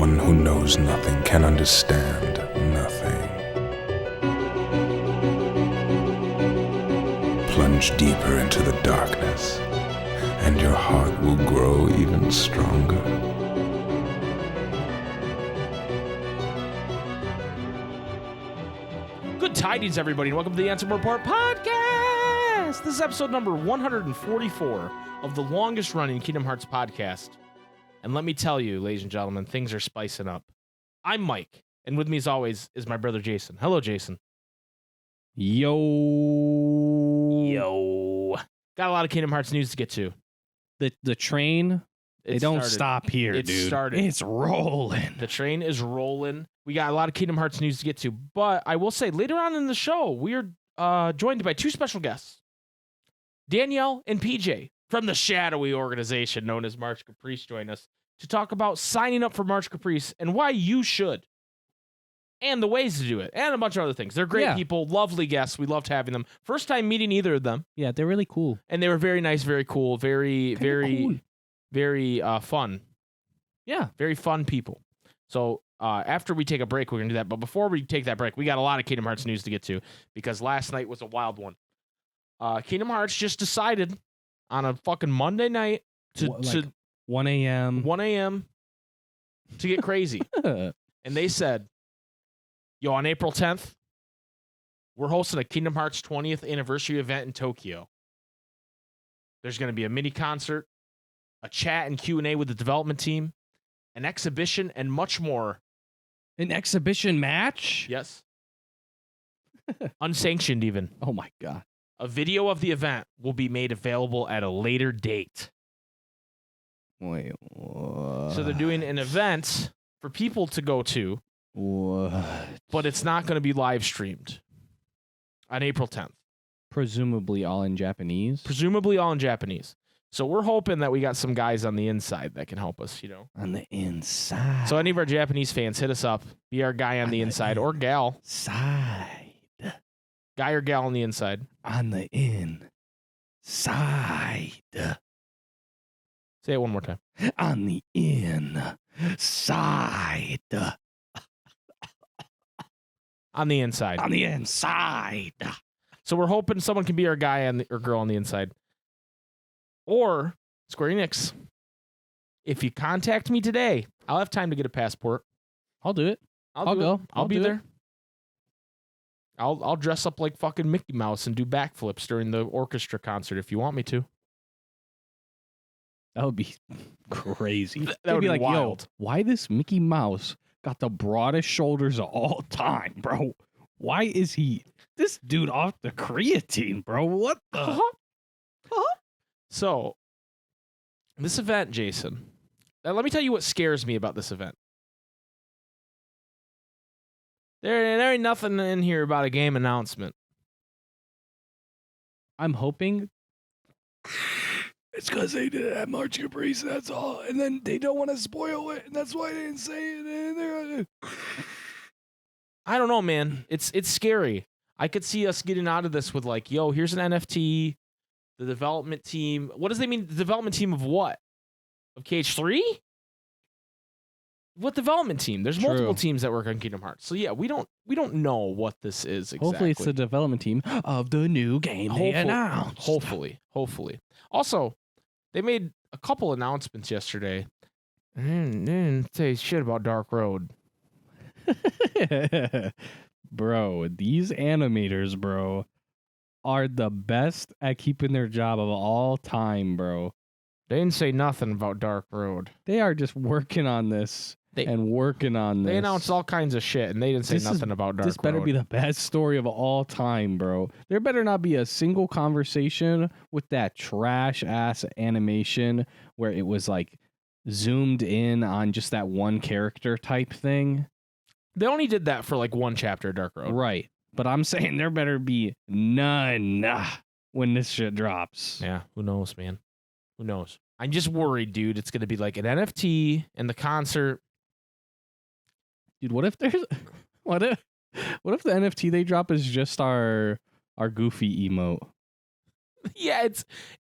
one who knows nothing can understand nothing. Plunge deeper into the darkness, and your heart will grow even stronger. Good tidings, everybody, and welcome to the Ansem Report podcast. This is episode number 144 of the longest-running Kingdom Hearts podcast. And let me tell you, ladies and gentlemen, things are spicing up. I'm Mike, and with me, as always, is my brother Jason. Hello, Jason. Yo. Got a lot of Kingdom Hearts news to get to. The train, It don't started. stop here, It dude. started. It's rolling. The train is rolling. We got a lot of Kingdom Hearts news to get to, but I will say later on in the show, we are joined by two special guests, Danielle and PJ from the shadowy organization known as March Caprice join us to talk about signing up for March Caprice and why you should, and the ways to do it, and a bunch of other things. They're great people, lovely guests. We loved having them. First time meeting either of them. Yeah, they're really cool. And they were very nice, very cool, very fun. Yeah. Very fun people. So after we take a break, we're going to do that. But before we take that break, we got a lot of Kingdom Hearts news to get to because last night was a wild one. Kingdom Hearts just decided on a fucking Monday night to 1 a.m. 1 a.m. to get crazy. And they said, yo, on April 10th, we're hosting a Kingdom Hearts 20th anniversary event in Tokyo. There's going to be a mini concert, a chat and Q&A with the development team, an exhibition, and much more. An exhibition match? Yes. Unsanctioned even. Oh, my God. A video of the event will be made available at a later date. Wait, what? So they're doing an event for people to go to, What? but it's not going to be live streamed on April 10th. Presumably all in Japanese? Presumably all in Japanese. So we're hoping that we got some guys on the inside that can help us, you know. On the inside. So any of our Japanese fans, hit us up. Be our guy on the inside or gal. Side. Guy or gal on the inside. On the inside. Say it one more time. On the inside. On the inside. On the inside. So we're hoping someone can be our guy or girl on the inside. Or Square Enix. If you contact me today, I'll have time to get a passport. I'll do it. I'll go. I'll be do it. there. I'll dress up like fucking Mickey Mouse and do backflips during the orchestra concert if you want me to. That would be crazy. That They'd would be like, wild. yo, why this Mickey Mouse got the broadest shoulders of all time, bro? Why is he this dude off the creatine, bro? What the? So, this event, Jason, let me tell you what scares me about this event. There ain't nothing in here about a game announcement. I'm hoping it's because they did have March Caprice, that's all. And then they don't want to spoil it, and that's why they didn't say it. I don't know, man. It's scary. I could see us getting out of this with like, yo, here's an NFT. The development team. What does they mean? The development team of what? Of KH3? What development team? There's multiple teams that work on Kingdom Hearts. So yeah, we don't know what this is exactly. Hopefully it's the development team of the new game they announced. Hopefully. Also, they made a couple announcements yesterday. They didn't say shit about Dark Road. Bro, these animators, bro, are the best at keeping their job of all time, bro. They didn't say nothing about Dark Road. They are just working on this and working on this. They announced all kinds of shit, and they didn't say nothing about Dark Road. This better be the best story of all time, bro. There better not be a single conversation with that trash-ass animation where it was, like, zoomed in on just that one character type thing. They only did that for, like, one chapter of Dark Road. Right. But I'm saying there better be none when this shit drops. Yeah, who knows, man? Who knows? I'm just worried, dude. It's going to be like an NFT and the concert. Dude, what if the NFT they drop is just our Goofy emote? Yeah,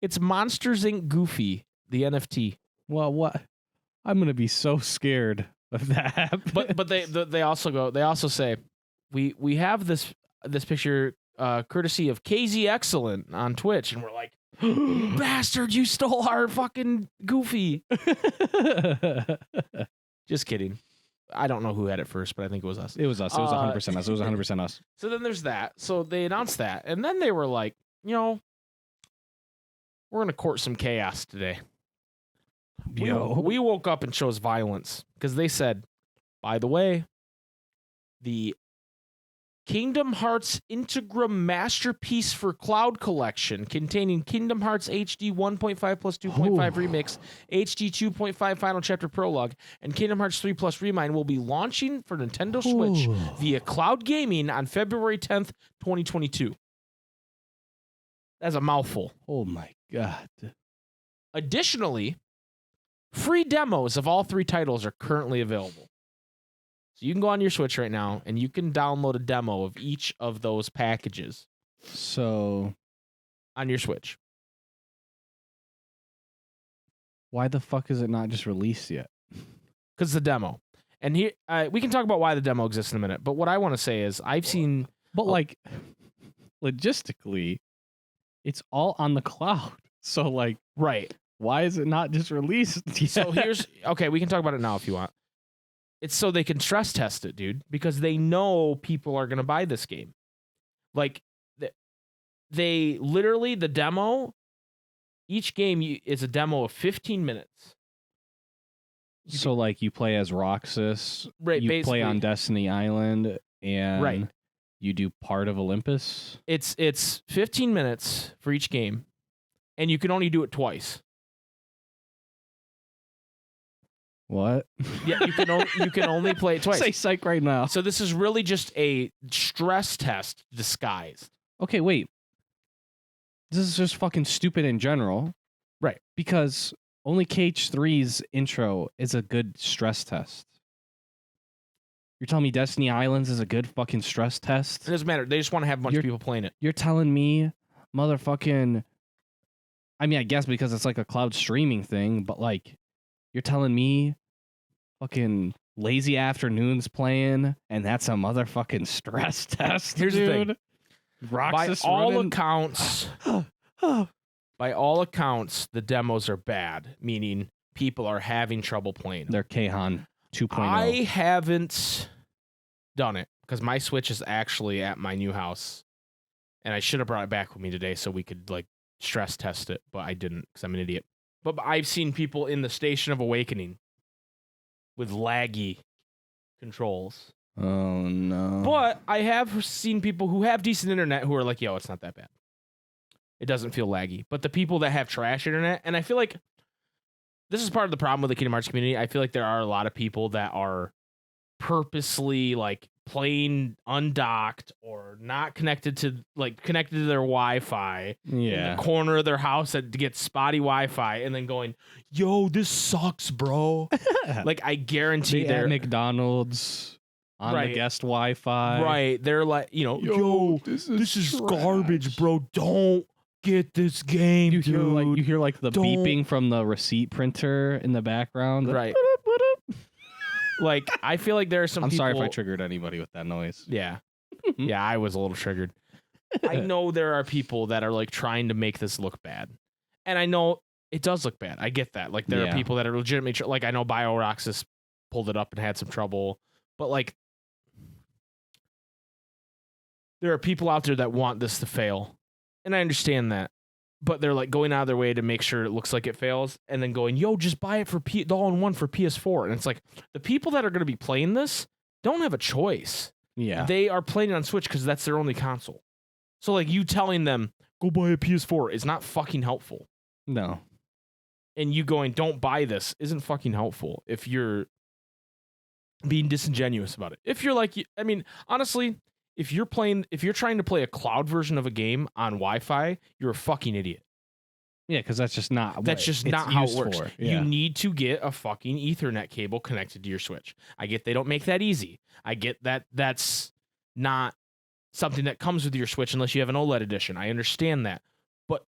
it's Monsters Inc. Goofy, the NFT. Well, what? I'm gonna be so scared if that happens. But they also say we have this picture courtesy of KZ Excellent on Twitch, and we're like, bastard, you stole our fucking Goofy. Just kidding. I don't know who had it first, but I think it was us. It was us. It was 100% us. It was 100% us. So then there's that. So they announced that, and then they were like, we're gonna court some chaos today. We woke up and chose violence because they said, by the way, the Kingdom Hearts Integra Masterpiece for Cloud Collection containing Kingdom Hearts HD 1.5 plus 2.5 Remix, HD 2.5 Final Chapter Prologue, and Kingdom Hearts 3 plus Remind will be launching for Nintendo Switch via cloud gaming on February 10th, 2022. That's a mouthful. Oh my God. Additionally, free demos of all 3 titles are currently available. So you can go on your Switch right now, and you can download a demo of each of those packages. So, on your Switch. Why the fuck is it not just released yet? Because it's a demo. And here, we can talk about why the demo exists in a minute. But what I want to say is I've seen... But like, logistically, it's all on the cloud. So like... Right. Why is it not just released yet? So here's... Okay, we can talk about it now if you want. It's so they can stress test it, dude, because they know people are going to buy this game. Like, they literally, the demo, each game is a demo of 15 minutes. So, like, you play as Roxas, right, you basically, play on Destiny Island, and you do part of Olympus? It's 15 minutes for each game, and you can only do it twice. What? Yeah, you can only play it twice. Say psych right now. So this is really just a stress test disguised. Okay, wait. This is just fucking stupid in general. Right. Because only KH3's intro is a good stress test. You're telling me Destiny Islands is a good fucking stress test? It doesn't matter. They just want to have a bunch of people playing it. You're telling me motherfucking... I mean, I guess because it's like a cloud streaming thing, but like... You're telling me fucking Lazy Afternoon's playing, and that's a motherfucking stress test. Here's dude. the thing. Roxas by all running? accounts, the demos are bad, meaning people are having trouble playing. They're Kahan 2.0. I haven't done it because my Switch is actually at my new house, and I should have brought it back with me today so we could like stress test it, but I didn't because I'm an idiot. But I've seen people in the Station of Awakening with laggy controls. Oh, no. But I have seen people who have decent internet who are like, yo, it's not that bad. It doesn't feel laggy. But the people that have trash internet, and I feel like this is part of the problem with the Kingdom Hearts community. I feel like there are a lot of people that are purposely like playing undocked or not connected to their Wi-Fi in the corner of their house that gets spotty Wi-Fi and then going, yo, this sucks, bro. Like I guarantee they're at McDonald's on the guest Wi-Fi. Right. They're like, yo, this is garbage, bro. Don't get this game, dude. You hear like the beeping from the receipt printer in the background. Right. Like, I feel like there are some I'm people... sorry if I triggered anybody with that noise. Yeah. Yeah, I was a little triggered. I know there are people that are, like, trying to make this look bad. And I know it does look bad. I get that. Like, there are people that are legitimately... Like, I know BioRoxas pulled it up and had some trouble. But, like, there are people out there that want this to fail. And I understand that. But they're like going out of their way to make sure it looks like it fails and then going, yo, just buy it for the all-in-one for PS4. And it's like the people that are going to be playing this don't have a choice. Yeah. They are playing it on Switch because that's their only console. So like you telling them, go buy a PS4 is not fucking helpful. No. And you going, don't buy this isn't fucking helpful if you're being disingenuous about it. If you're like, I mean, honestly, if you're trying to play a cloud version of a game on Wi-Fi, you're a fucking idiot. Yeah, because that's just not how it works. Yeah. You need to get a fucking Ethernet cable connected to your Switch. I get they don't make that easy. I get that that's not something that comes with your Switch unless you have an OLED edition. I understand that. But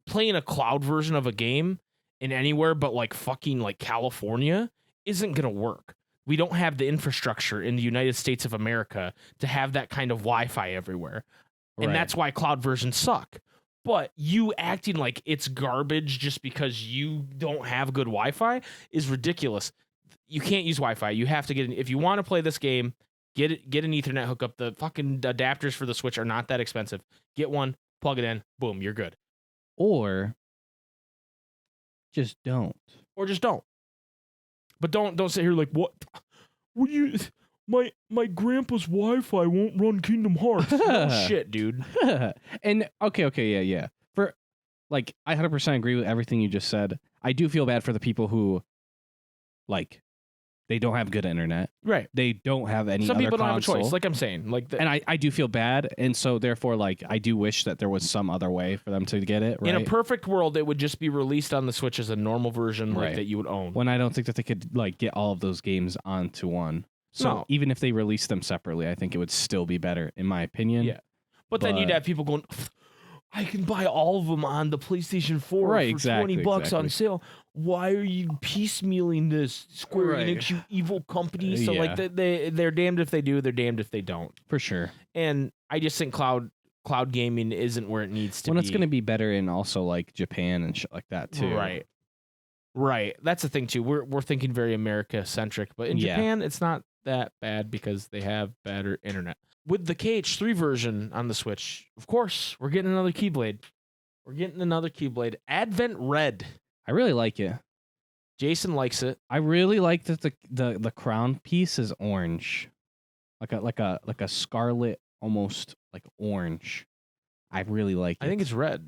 playing a cloud version of a game in anywhere but like fucking like California isn't going to work. We don't have the infrastructure in the United States of America to have that kind of Wi-Fi everywhere. And Right. that's why cloud versions suck. But you acting like it's garbage just because you don't have good Wi-Fi is ridiculous. You can't use Wi-Fi. You have to if you want to play this game, get an Ethernet hookup. The fucking adapters for the Switch are not that expensive. Get one, plug it in, boom, you're good. Or just don't. Or just don't. But don't sit here like, what do you... My grandpa's Wi-Fi won't run Kingdom Hearts. No shit, dude. And okay, yeah. For like, I 100% agree with everything you just said. I do feel bad for the people who, like, they don't have good internet. Right. They don't have any Some other people don't console. have a choice, like I'm saying. And I do feel bad, and so therefore, like, I do wish that there was some other way for them to get it, right? In a perfect world, it would just be released on the Switch as a normal version Right. that you would own. When I don't think that they could, like, get all of those games onto one. So No. even if they released them separately, I think it would still be better, in my opinion. Yeah. But then you'd have people going, I can buy all of them on the PlayStation 4 Right, for exactly, $20 on exactly. sale. Why are you piecemealing this, Square Right. Enix, you evil company? So Yeah. like they're damned if they do, they're damned if they don't. For sure. And I just think cloud gaming isn't where it needs to When be. it's going to be better in also, like, Japan and shit like that, too. Right. That's the thing too. We're thinking very America centric, but in Yeah. Japan it's not that bad because they have better internet. With the KH3 version on the Switch, of course, we're getting another Keyblade. Advent Red. I really like it. Jason likes it. I really like that the crown piece is orange, like a scarlet, almost like orange. I really like it. I think it's red.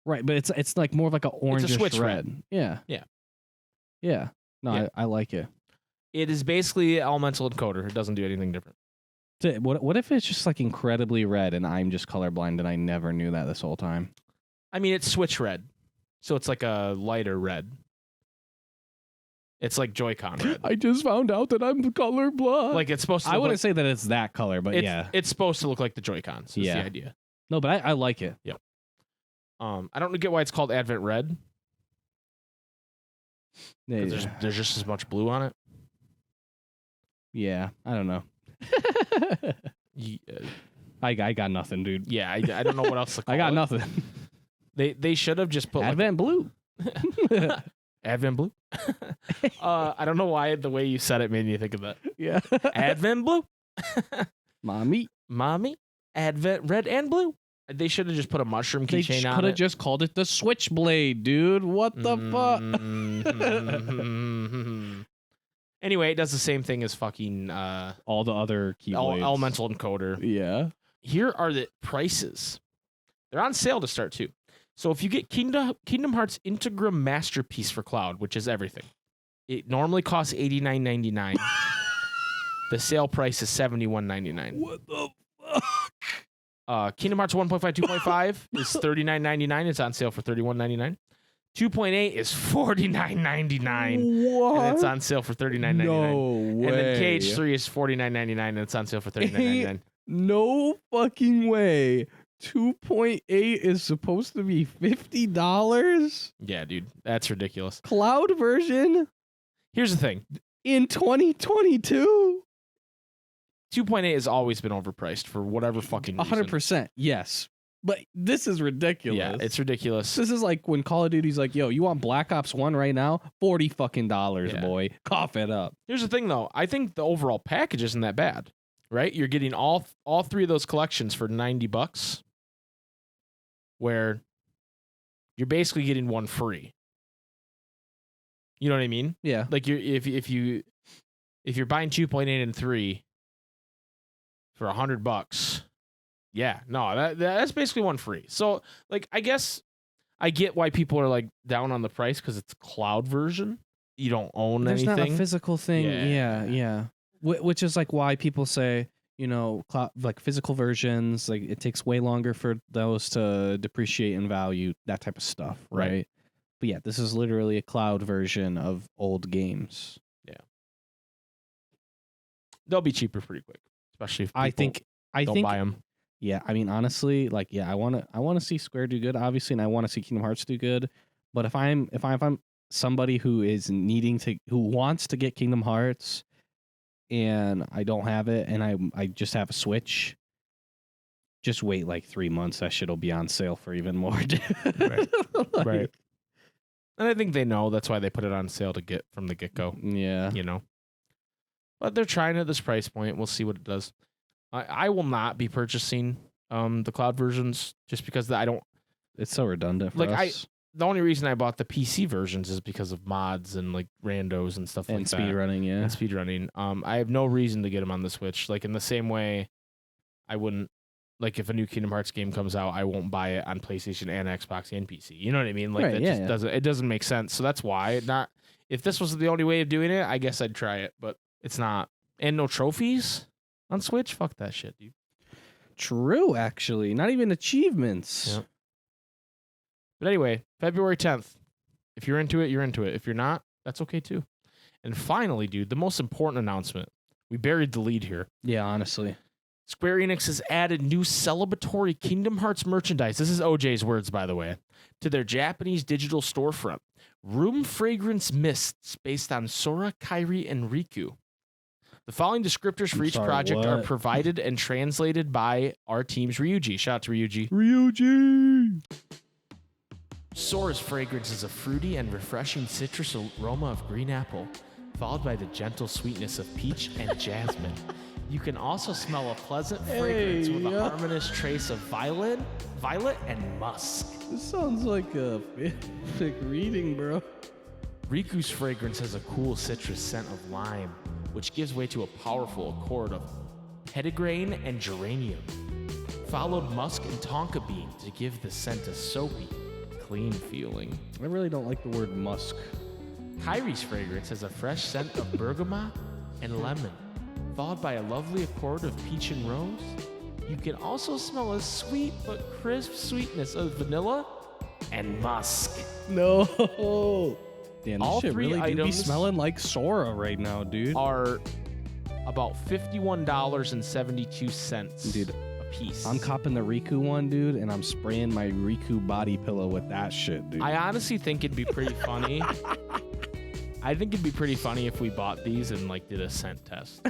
right, but it's like more of like a orange Switch red. Yeah. No, Yeah. I like it. It is basically elemental encoder. It doesn't do anything different. What if it's just like incredibly red and I'm just colorblind and I never knew that this whole time? I mean, it's Switch red, so it's like a lighter red. It's like Joy-Con red. I just found out that I'm colorblind. Like it's supposed to. I look wouldn't say that it's that color, but like, it's supposed to look like the Joy-Cons. Is Yeah. the idea. No, but I like it. I don't get why it's called Advent Red. Yeah, 'Cause there's just as much blue on it. yeah, I don't know. I got nothing, dude. Yeah, I don't know what else to call I got it. nothing. They should have just put Advent Blue. like Advent Blue. I don't know why the way you said it made me think of that. Yeah. Advent Blue. Mommy. Advent Red and Blue. They should have just put a mushroom They keychain on could have it. just called it the Switchblade, dude. What the fuck? Anyway, it does the same thing as fucking All the other keyblades. elemental encoder. Yeah. Here are the prices. They're on sale to start too. So if you get Kingdom Hearts Integra Masterpiece for Cloud, which is everything, it normally costs $89.99. The sale price is $71.99. What the fuck? Kingdom Hearts 1.5, 2.5 is $39.99. It's on sale for $31.99. 2.8 is $49.99. What? And it's on sale for $39.99. No way. And then KH3 is $49.99 and it's on sale for $39.99. No fucking way. 2.8 is supposed to be $50? Yeah, dude. That's ridiculous. Cloud version Here's the thing. in 2022? 2.8 has always been overpriced for whatever fucking reason. 100%. Yes. But this is ridiculous. Yeah, it's ridiculous. This is like when Call of Duty's like, yo, you want Black Ops 1 right now? $40 fucking dollars, Yeah. boy. Cough it up. Here's the thing, though. I think the overall package isn't that bad, right? You're getting all three of those collections for $90, where you're basically getting one free. You know what I mean? Yeah. Like if you're buying 2.8 and 3 for $100, yeah, no, that's basically one free. So like, I guess I get why people are like down on the price because it's cloud version. You don't own There's anything. not a physical thing. Yeah. Yeah. Which is like why people say, you know, like physical versions, like it takes way longer for those to depreciate in value, that type of stuff, right? Right. But yeah, this is literally a cloud version of old games. They'll be cheaper pretty quick, especially if people I think don't buy them. Yeah, I mean honestly, like I want to see Square do good, obviously, and I want to see Kingdom Hearts do good. But if I'm somebody who is who wants to get Kingdom Hearts and I don't have it, and I just have a Switch, just wait like 3 months. That shit'll be on sale for even more. Right. Like, Right. And I think they know that's why they put it on sale to get from the get-go, Yeah. you know. But they're trying at this price point. We'll see what it does. I will not be purchasing the cloud versions just because I don't It's so redundant for like us. the only reason I bought the PC versions is because of mods and like randos and stuff And like speed that. running, yeah. And speedrunning. I have no reason to get them on the Switch. Like in the same way, I wouldn't like if a new Kingdom Hearts game comes out, I won't buy it on PlayStation and Xbox and PC. You know what I mean? Like Right, that yeah, just yeah. doesn't make sense. So that's why not. If this was the only way of doing it, I guess I'd try it, but it's not. And no trophies on Switch. Fuck that shit, dude. True, actually. Not even achievements. Yep. But anyway, February 10th. If you're into it, you're into it. If you're not, that's okay too. And finally, dude, the most important announcement. We buried the lead here. Yeah, honestly. Square Enix has added new celebratory Kingdom Hearts merchandise. This is OJ's words, by the way, to their Japanese digital storefront. Room fragrance mists based on Sora, Kairi, and Riku. The following descriptors for each project are provided and translated by our team's Ryuji. Shout out to Ryuji. Ryuji! Sora's fragrance is a fruity and refreshing citrus aroma of green apple, followed by the gentle sweetness of peach and jasmine. You can also smell a pleasant fragrance with a harmonious trace of violet, and musk. This sounds like a fanfic reading, bro. Riku's fragrance has a cool citrus scent of lime, which gives way to a powerful accord of petitgrain and geranium. Followed musk and tonka bean to give the scent a soapy, clean feeling. I really don't like the word musk. Kairi's fragrance has a fresh scent of bergamot and lemon, followed by a lovely accord of peach and rose. You can also smell a sweet but crisp sweetness of vanilla and musk. No. Damn, this All shit three really do be items smelling like Sora right now, dude. Are about $51.72 Dude, a piece. I'm copping the Riku one, dude, and I'm spraying my Riku body pillow with that shit, dude. I honestly think it'd be pretty funny. I think it'd be pretty funny if we bought these and like did a scent test.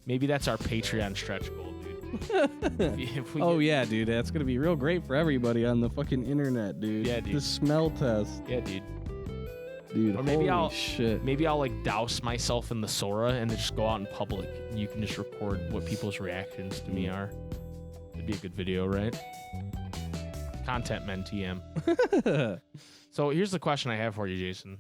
Maybe that's our Patreon stretch goal, dude. If we get- Yeah, dude, that's gonna be real great for everybody on the fucking internet, dude. Yeah, dude. The smell test, Yeah, dude. dude. Or maybe holy shit. Maybe I'll like douse myself in the Sora and then just go out in public and you can just record what people's reactions to me are. It'd be a good video, right? Content men TM. So here's the question I have for you, Jason.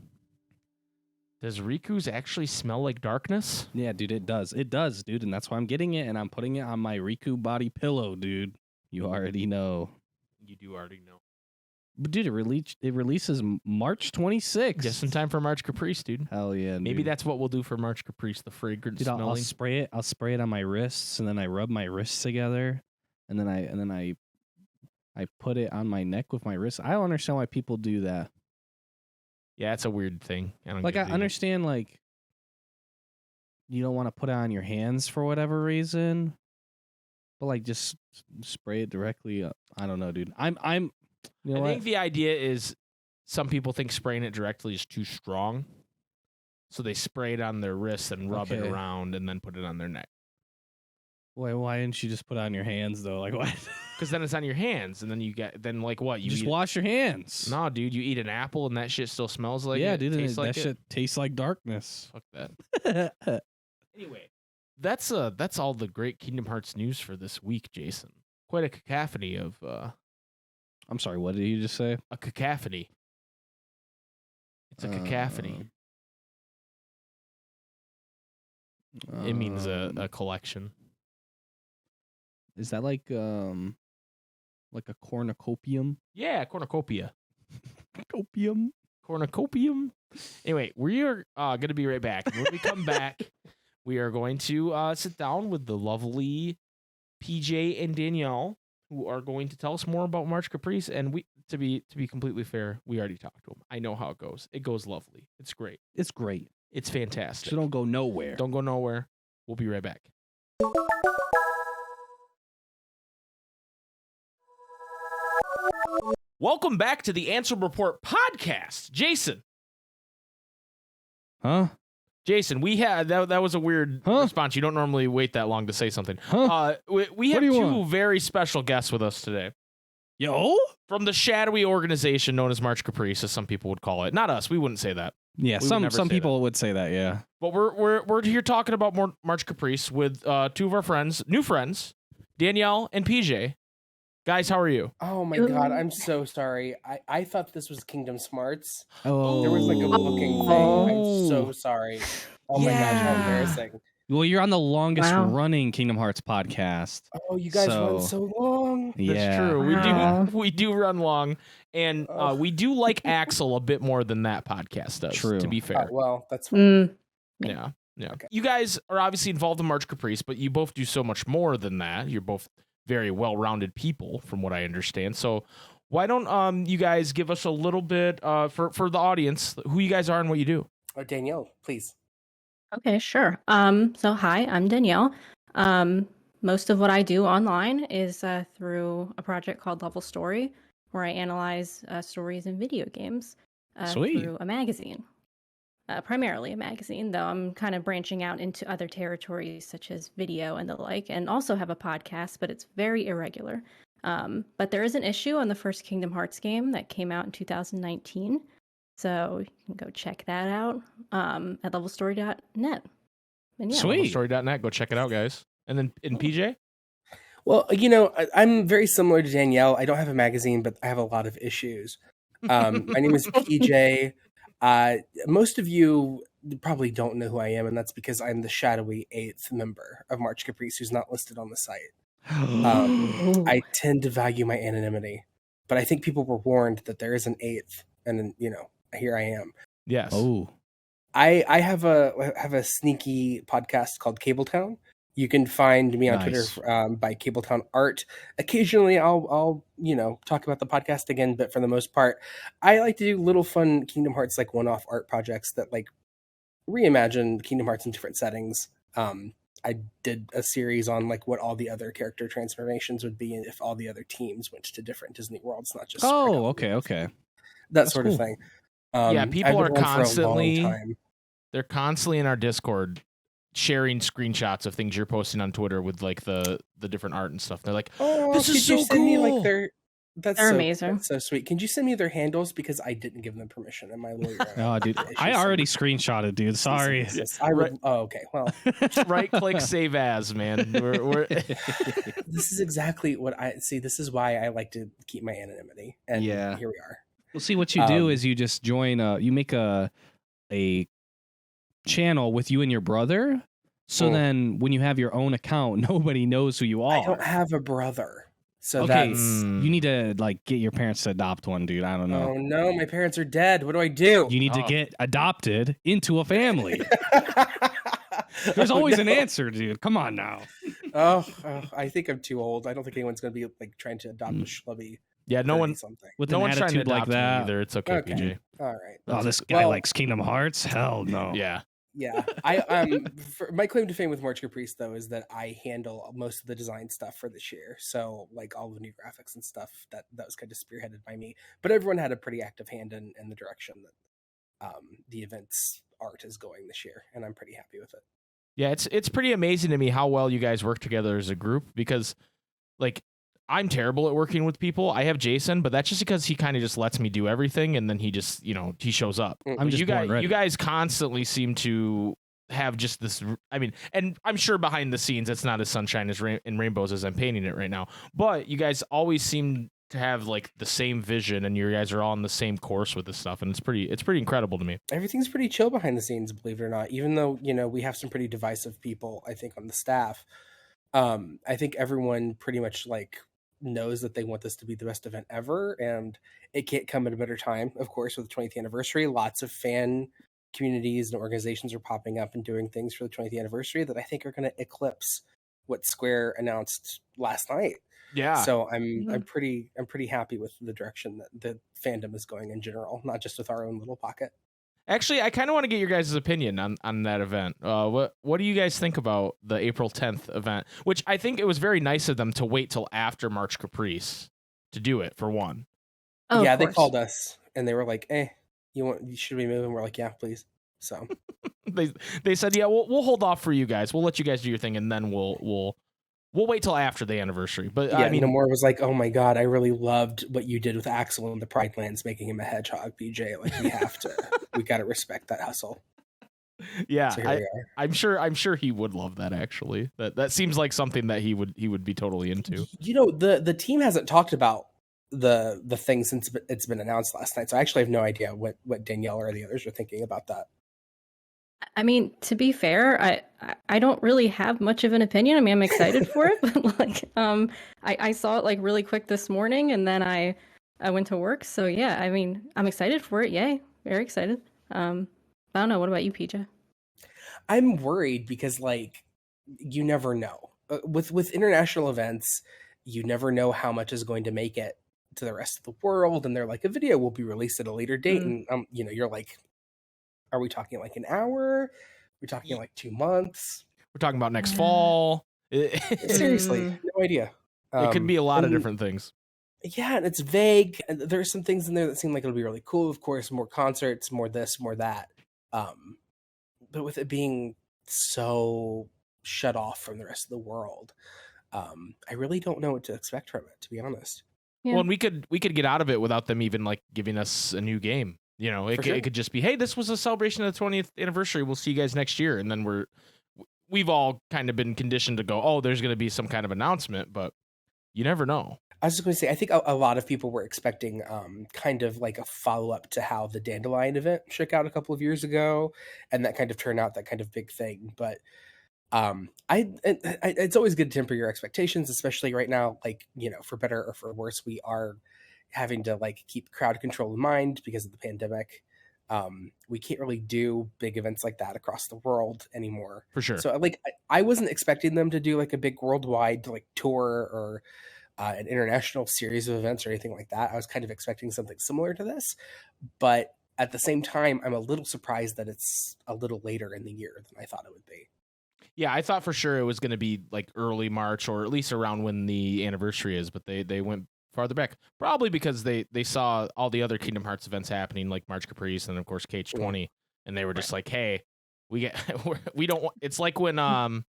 Does Riku's actually smell like darkness? Yeah, dude, it does. It does, dude, and that's why I'm getting it, and I'm putting it on my Riku body pillow, dude. You already know. You do already know. But dude, it releases March 26th. Just in time for March Caprice, dude. Hell yeah, dude. Maybe that's what we'll do for March Caprice, the fragrance Dude, I'll smelling. spray it. I'll spray it on my wrists, and then I rub my wrists together, and then I put it on my neck with my wrist. I don't understand why people do that. Yeah, it's a weird thing. I Like, I understand, like, you don't want to put it on your hands for whatever reason, but like, just spray it directly up. I don't know, dude. You know I what? think the idea is some people think spraying it directly is too strong. So they spray it on their wrists and rub it Okay. around and then put it on their neck. Why didn't you just put it on your hands though? Like, what? Because then it's on your hands and then then like what? You just eat wash your hands. No, dude, you eat an apple and that shit still smells like it. dude, Tastes that like shit tastes like darkness. Fuck that. Anyway, that's all the great Kingdom Hearts news for this week, Jason. Quite a cacophony of I'm sorry, what did you just say? a cacophony. It's a cacophony. It means a collection. Is that like a cornucopium? Yeah, cornucopia. Copium. Cornucopium. Anyway, we are going to be right back. When we come back, we are going to sit down with the lovely PJ and Danielle, who are going to tell us more about March Caprice. And we, to be completely fair, we already talked to them. I know how it goes. It goes lovely. It's great. It's great. It's fantastic. So don't go nowhere. Don't go nowhere. We'll be right back. Welcome back to the Ansem Report podcast. Jason, Huh? Jason, we had that was a weird response. You don't normally wait that long to say something. We have two very special guests with us today. Yo? From the shadowy organization known as March Caprice, as some people would call it. Not us. We wouldn't say that. Yeah, some people would say that, yeah. But we're here talking about March Caprice with two of our new friends, Danielle and PJ. Guys, how are you? Oh my god, I'm so sorry. I thought this was Kingdom Smarts. Oh. There was like a booking thing. I'm so sorry. Oh my gosh, how embarrassing. Well, you're on the longest running Kingdom Hearts podcast. Oh, you guys run so long. Yeah. That's true. Wow. We do run long, and we do like Axel a bit more than that podcast does. True. To be fair. Well, that's fine. Yeah. Okay. You guys are obviously involved in March Caprice, but you both do so much more than that. You're both very well-rounded people, from what I understand. So why don't you guys give us a little bit for the audience who you guys are and what you do? Danielle, please. Okay, sure. So hi, I'm Danielle. Most of what I do online is through a project called Level Story, where I analyze stories in video games through a magazine. Primarily a magazine, though I'm kind of branching out into other territories such as video and the like, and also have a podcast, but it's very irregular. But there is an issue on the first Kingdom Hearts game that came out in 2019. So you can go check that out at levelstory.net. And Sweet. Levelstory.net. Go check it out, guys. And then in PJ? Well, I'm very similar to Danielle. I don't have a magazine, but I have a lot of issues. My name is PJ. Most of you probably don't know who I am, and that's because I'm the shadowy 8th member of March Caprice, who's not listed on the site. I tend to value my anonymity, but I think people were warned that there is an 8th, and here I am. Yes. Oh, I have a sneaky podcast called Cabletown. You can find me on Twitter by Cabletown Art. Occasionally, I'll talk about the podcast again, but for the most part, I like to do little fun Kingdom Hearts like one-off art projects that like reimagine Kingdom Hearts in different settings. I did a series on like what all the other character transformations would be, and if all the other teams went to different Disney worlds, not just okay, that sort of thing. People are constantly in our Discord sharing screenshots of things you're posting on Twitter with like the different art and stuff. They're like, "This is so cool!" They're amazing. That's so sweet. Can you send me their handles because I didn't give them permission and my lawyer? Dude, I already screenshotted, dude. Sorry. I would. Oh, okay. Well, right click, save as, man. This is exactly what I see. This is why I like to keep my anonymity. And here we are. Well, see, what you do is you just join. You make a channel with you and your brother. So then, when you have your own account, nobody knows who you are. I don't have a brother. So you need to like get your parents to adopt one, dude. I don't know. Oh no, my parents are dead. What do I do? You need to get adopted into a family. There's always an answer, dude. Come on now. I think I'm too old. I don't think anyone's gonna be like trying to adopt a schlubby. Yeah, no one something with no an one's trying to attitude like that either. It's okay, PJ. All right. Oh, this guy likes Kingdom Hearts. Hell no. Yeah. Yeah, my claim to fame with March Caprice though is that I handle most of the design stuff for this year. So like all the new graphics and stuff that was kind of spearheaded by me. But everyone had a pretty active hand in the direction that the event's art is going this year, and I'm pretty happy with it. Yeah, it's pretty amazing to me how well you guys work together as a group, because like I'm terrible at working with people. I have Jason, but that's just because he kind of just lets me do everything, and then he just, he shows up. You guys constantly seem to have just this. I mean, and I'm sure behind the scenes, it's not as sunshine and rainbows as I'm painting it right now. But you guys always seem to have like the same vision, and you guys are all on the same course with this stuff, and it's pretty incredible to me. Everything's pretty chill behind the scenes, believe it or not. Even though we have some pretty divisive people, I think, on the staff. I think everyone pretty much like knows that they want this to be the best event ever, and it can't come at a better time. Of course, with the 20th anniversary, lots of fan communities and organizations are popping up and doing things for the 20th anniversary that I think are going to eclipse what Square announced last night. Yeah. So I'm pretty happy with the direction that the fandom is going in general, not just with our own little pocket. Actually, I kind of want to get your guys' opinion on that event. What do you guys think about the April 10th event? Which I think it was very nice of them to wait till after March Caprice to do it, for one. Oh, yeah, they called us and they were like, "Should we move?" And we're like, "Yeah, please." So They said, yeah, we'll hold off for you guys. We'll let you guys do your thing, and then we'll wait till after the anniversary. But yeah, I mean, Nomura was like, "Oh my god, I really loved what you did with Axel in the Pride Lands, making him a hedgehog." BJ, like we got to respect that hustle. Yeah, So here we are. I'm sure he would love that. Actually, that seems like something that he would be totally into. You know, the team hasn't talked about the thing since it's been announced last night, so I actually have no idea what Danielle or the others are thinking about that. I mean, to be fair, I don't really have much of an opinion. I mean, I'm excited for it, but like, I saw it like really quick this morning, and then I went to work. So yeah, I mean, I'm excited for it. Yay, very excited. I don't know. What about you, PJ? I'm worried because, like, you never know. With international events, you never know how much is going to make it to the rest of the world. And they're like, a video will be released at a later date. And, you know, you're like, are we talking like an hour? We're talking like 2 months. We're talking about next fall. Seriously, no idea. It could be a lot of different things. Yeah, and it's vague. And there's some things in there that seem like it'll be really cool. Of course, more concerts, more this, more that. But with it being so shut off from the rest of the world, I really don't know what to expect from it, to be honest. Yeah. Well, and we could get out of it without them even like giving us a new game. You know, it could just be, hey, this was a celebration of the 20th anniversary. We'll see you guys next year, and then we've all kind of been conditioned to go, oh, there's going to be some kind of announcement, but you never know. I was just going to say, I think a lot of people were expecting kind of like a follow-up to how the Dandelion event shook out a couple of years ago, and that kind of turned out that kind of big thing. But it's always good to temper your expectations, especially right now, like, you know, for better or for worse, we are having to like keep crowd control in mind because of the pandemic. We can't really do big events like that across the world anymore. For sure. So like, I wasn't expecting them to do like a big worldwide like tour or an international series of events or anything like that. I was kind of expecting something similar to this, but at the same time, I'm a little surprised that it's a little later in the year than I thought it would be. Yeah, I thought for sure it was going to be like early March or at least around when the anniversary is, but they went farther back, probably because they saw all the other Kingdom Hearts events happening, like March Caprice and of course KH20, and they were just like, hey, we don't want, it's like when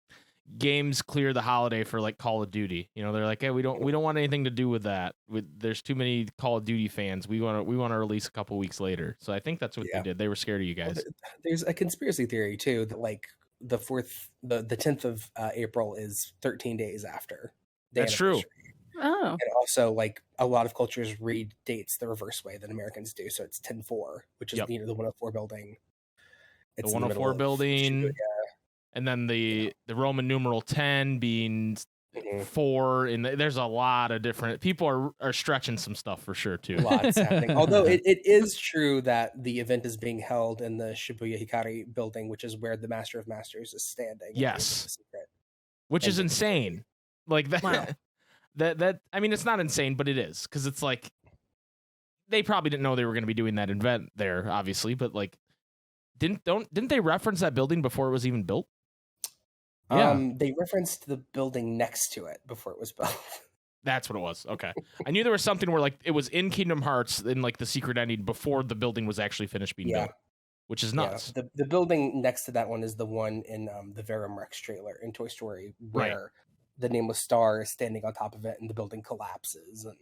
games clear the holiday for like Call of Duty. You know, they're like, hey, we don't want anything to do with that. There's too many Call of Duty fans. We want to release a couple weeks later. So I think that's what they did. They were scared of you guys. Well, there's a conspiracy theory too that like the 10th of April is 13 days after. That's true. Oh. And also, like, a lot of cultures read dates the reverse way than Americans do. So it's 10-4, which is you know, the 104 building. It's the 104 building. And then the Roman numeral 10 being 4, and there's a lot of different people are stretching some stuff for sure too. Lots happening. Although it is true that the event is being held in the Shibuya Hikari building, which is where the Master of Masters is standing. Yes, which is insane. Like that. Wow. that I mean, it's not insane, but it is, because it's like they probably didn't know they were going to be doing that event there, obviously, but like didn't they reference that building before it was even built? Yeah. They referenced the building next to it before it was built. That's what it was. Okay. I knew there was something where like it was in Kingdom Hearts in like the secret ending before the building was actually finished being built, which is nuts. Yeah. The building next to that one is the one in the Verum Rex trailer in Toy Story, where the nameless star is standing on top of it and the building collapses. And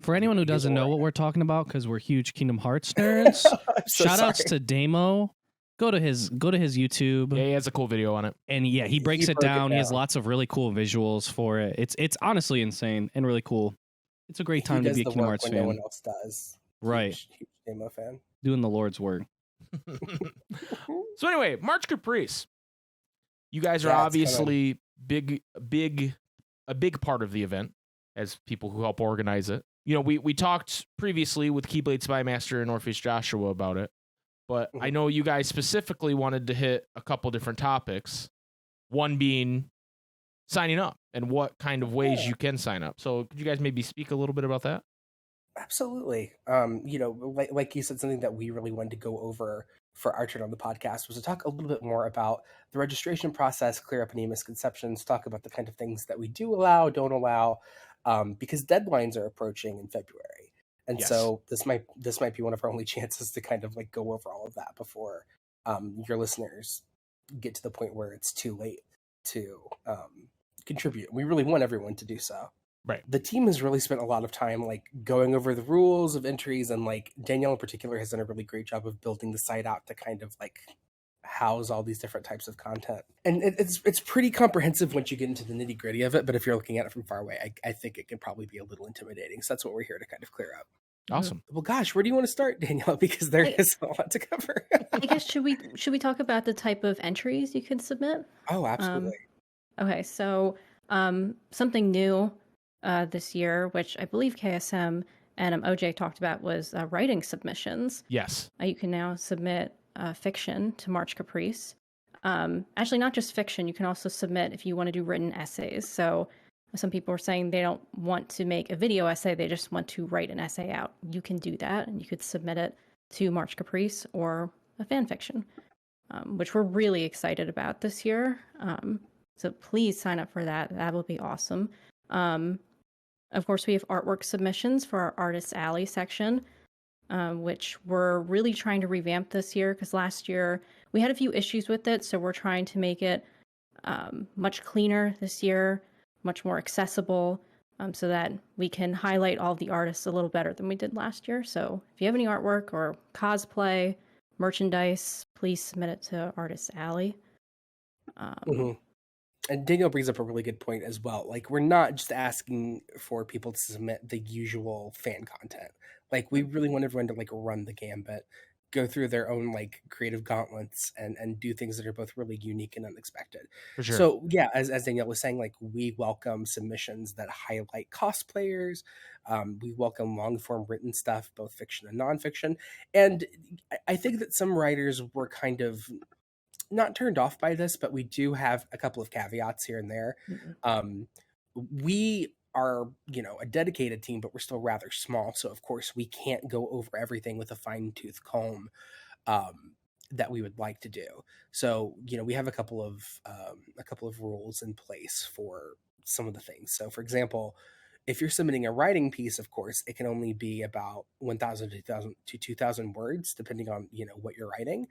for anyone who doesn't know what we're talking about, because we're huge Kingdom Hearts nerds, shout outs to Damo. Go to his YouTube. Yeah, he has a cool video on it. And yeah, he breaks it down. He has lots of really cool visuals for it. It's honestly insane and really cool. It's a great time to be a Kingdom Hearts fan. No one else does. Right. Huge Damo fan. Doing the Lord's work. So anyway, March Caprice. You guys are obviously a big part of the event as people who help organize it. You know, we talked previously with Keyblade Spymaster and Orpheus Joshua about it. But I know you guys specifically wanted to hit a couple different topics, one being signing up and what kind of ways you can sign up. So could you guys maybe speak a little bit about that? Absolutely. You know, like you said, something that we really wanted to go over for our turn on the podcast was to talk a little bit more about the registration process, clear up any misconceptions, talk about the kind of things that we do allow, don't allow, because deadlines are approaching in February. And so this might be one of our only chances to kind of like go over all of that before your listeners get to the point where it's too late to contribute. We really want everyone to do so. Right. The team has really spent a lot of time like going over the rules of entries, and like Danielle in particular has done a really great job of building the site out to kind of like house all these different types of content. And it's pretty comprehensive once you get into the nitty gritty of it. But if you're looking at it from far away, I think it can probably be a little intimidating. So that's what we're here to kind of clear up. Awesome. Well, gosh, where do you want to start, Danielle? Because there is a lot to cover. I guess should we talk about the type of entries you can submit? Oh, absolutely. Okay, so something new this year, which I believe KSM and OJ talked about, was writing submissions. Yes. You can now submit fiction to March Caprice. Actually, not just fiction. You can also submit if you want to do written essays. So some people are saying they don't want to make a video essay. They just want to write an essay out. You can do that, and you could submit it to March Caprice or a fan fiction, which we're really excited about this year. So please sign up for that. That will be awesome. Of course, we have artwork submissions for our Artist Alley section, which we're really trying to revamp this year because last year we had a few issues with it. So we're trying to make it much cleaner this year, much more accessible, so that we can highlight all the artists a little better than we did last year. So if you have any artwork or cosplay, merchandise, please submit it to Artist Alley. And Danielle brings up a really good point as well. Like, we're not just asking for people to submit the usual fan content. Like, we really want everyone to like run the gambit, go through their own like creative gauntlets and do things that are both really unique and unexpected. For sure. So yeah, as Danielle was saying, like, we welcome submissions that highlight cosplayers. We welcome long form written stuff, both fiction and nonfiction. And I think that some writers were kind of not turned off by this, but we do have a couple of caveats here and there. We are, a dedicated team, but we're still rather small. So of course we can't go over everything with a fine tooth comb that we would like to do. So, we have a couple of rules in place for some of the things. So for example, if you're submitting a writing piece, of course, it can only be about 1,000 to 2,000 words, depending on, what you're writing.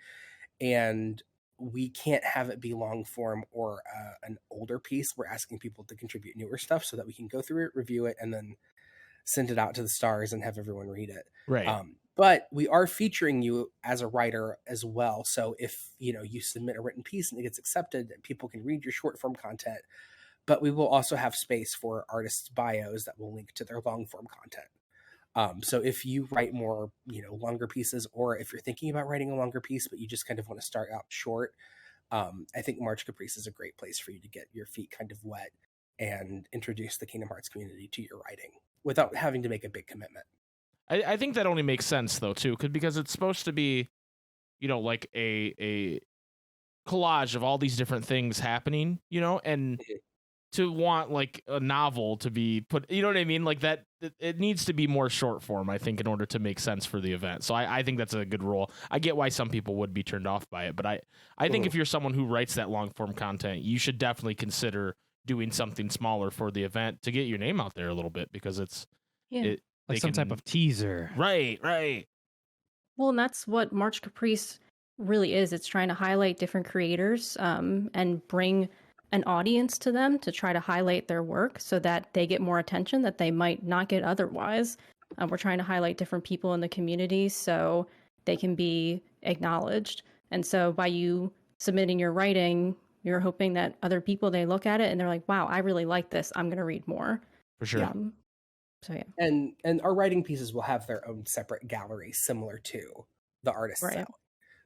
And we can't have it be long form or an older piece. We're asking people to contribute newer stuff so that we can go through it, review it, and then send it out to the stars and have everyone read it. Right. But we are featuring you as a writer as well. So if, you submit a written piece and it gets accepted, people can read your short form content. But we will also have space for artists' bios that will link to their long form content. So if you write more, longer pieces, or if you're thinking about writing a longer piece, but you just kind of want to start out short, I think March Caprice is a great place for you to get your feet kind of wet and introduce the Kingdom Hearts community to your writing without having to make a big commitment. I think that only makes sense though too, because it's supposed to be, like a collage of all these different things happening, and to want like a novel to be put, you know what I mean? Like that, it needs to be more short form, I think, in order to make sense for the event. So I think that's a good rule. I get why some people would be turned off by it, but I think if you're someone who writes that long form content, you should definitely consider doing something smaller for the event to get your name out there a little bit, because it's like some type of teaser. Right. Well, and that's what March Caprice really is. It's trying to highlight different creators and bring an audience to them to try to highlight their work so that they get more attention that they might not get otherwise. We're trying to highlight different people in the community so they can be acknowledged. And so by you submitting your writing, you're hoping that other people, they look at it and they're like, wow, I really like this. I'm going to read more. For sure. So yeah. And our writing pieces will have their own separate gallery similar to the artist's alley.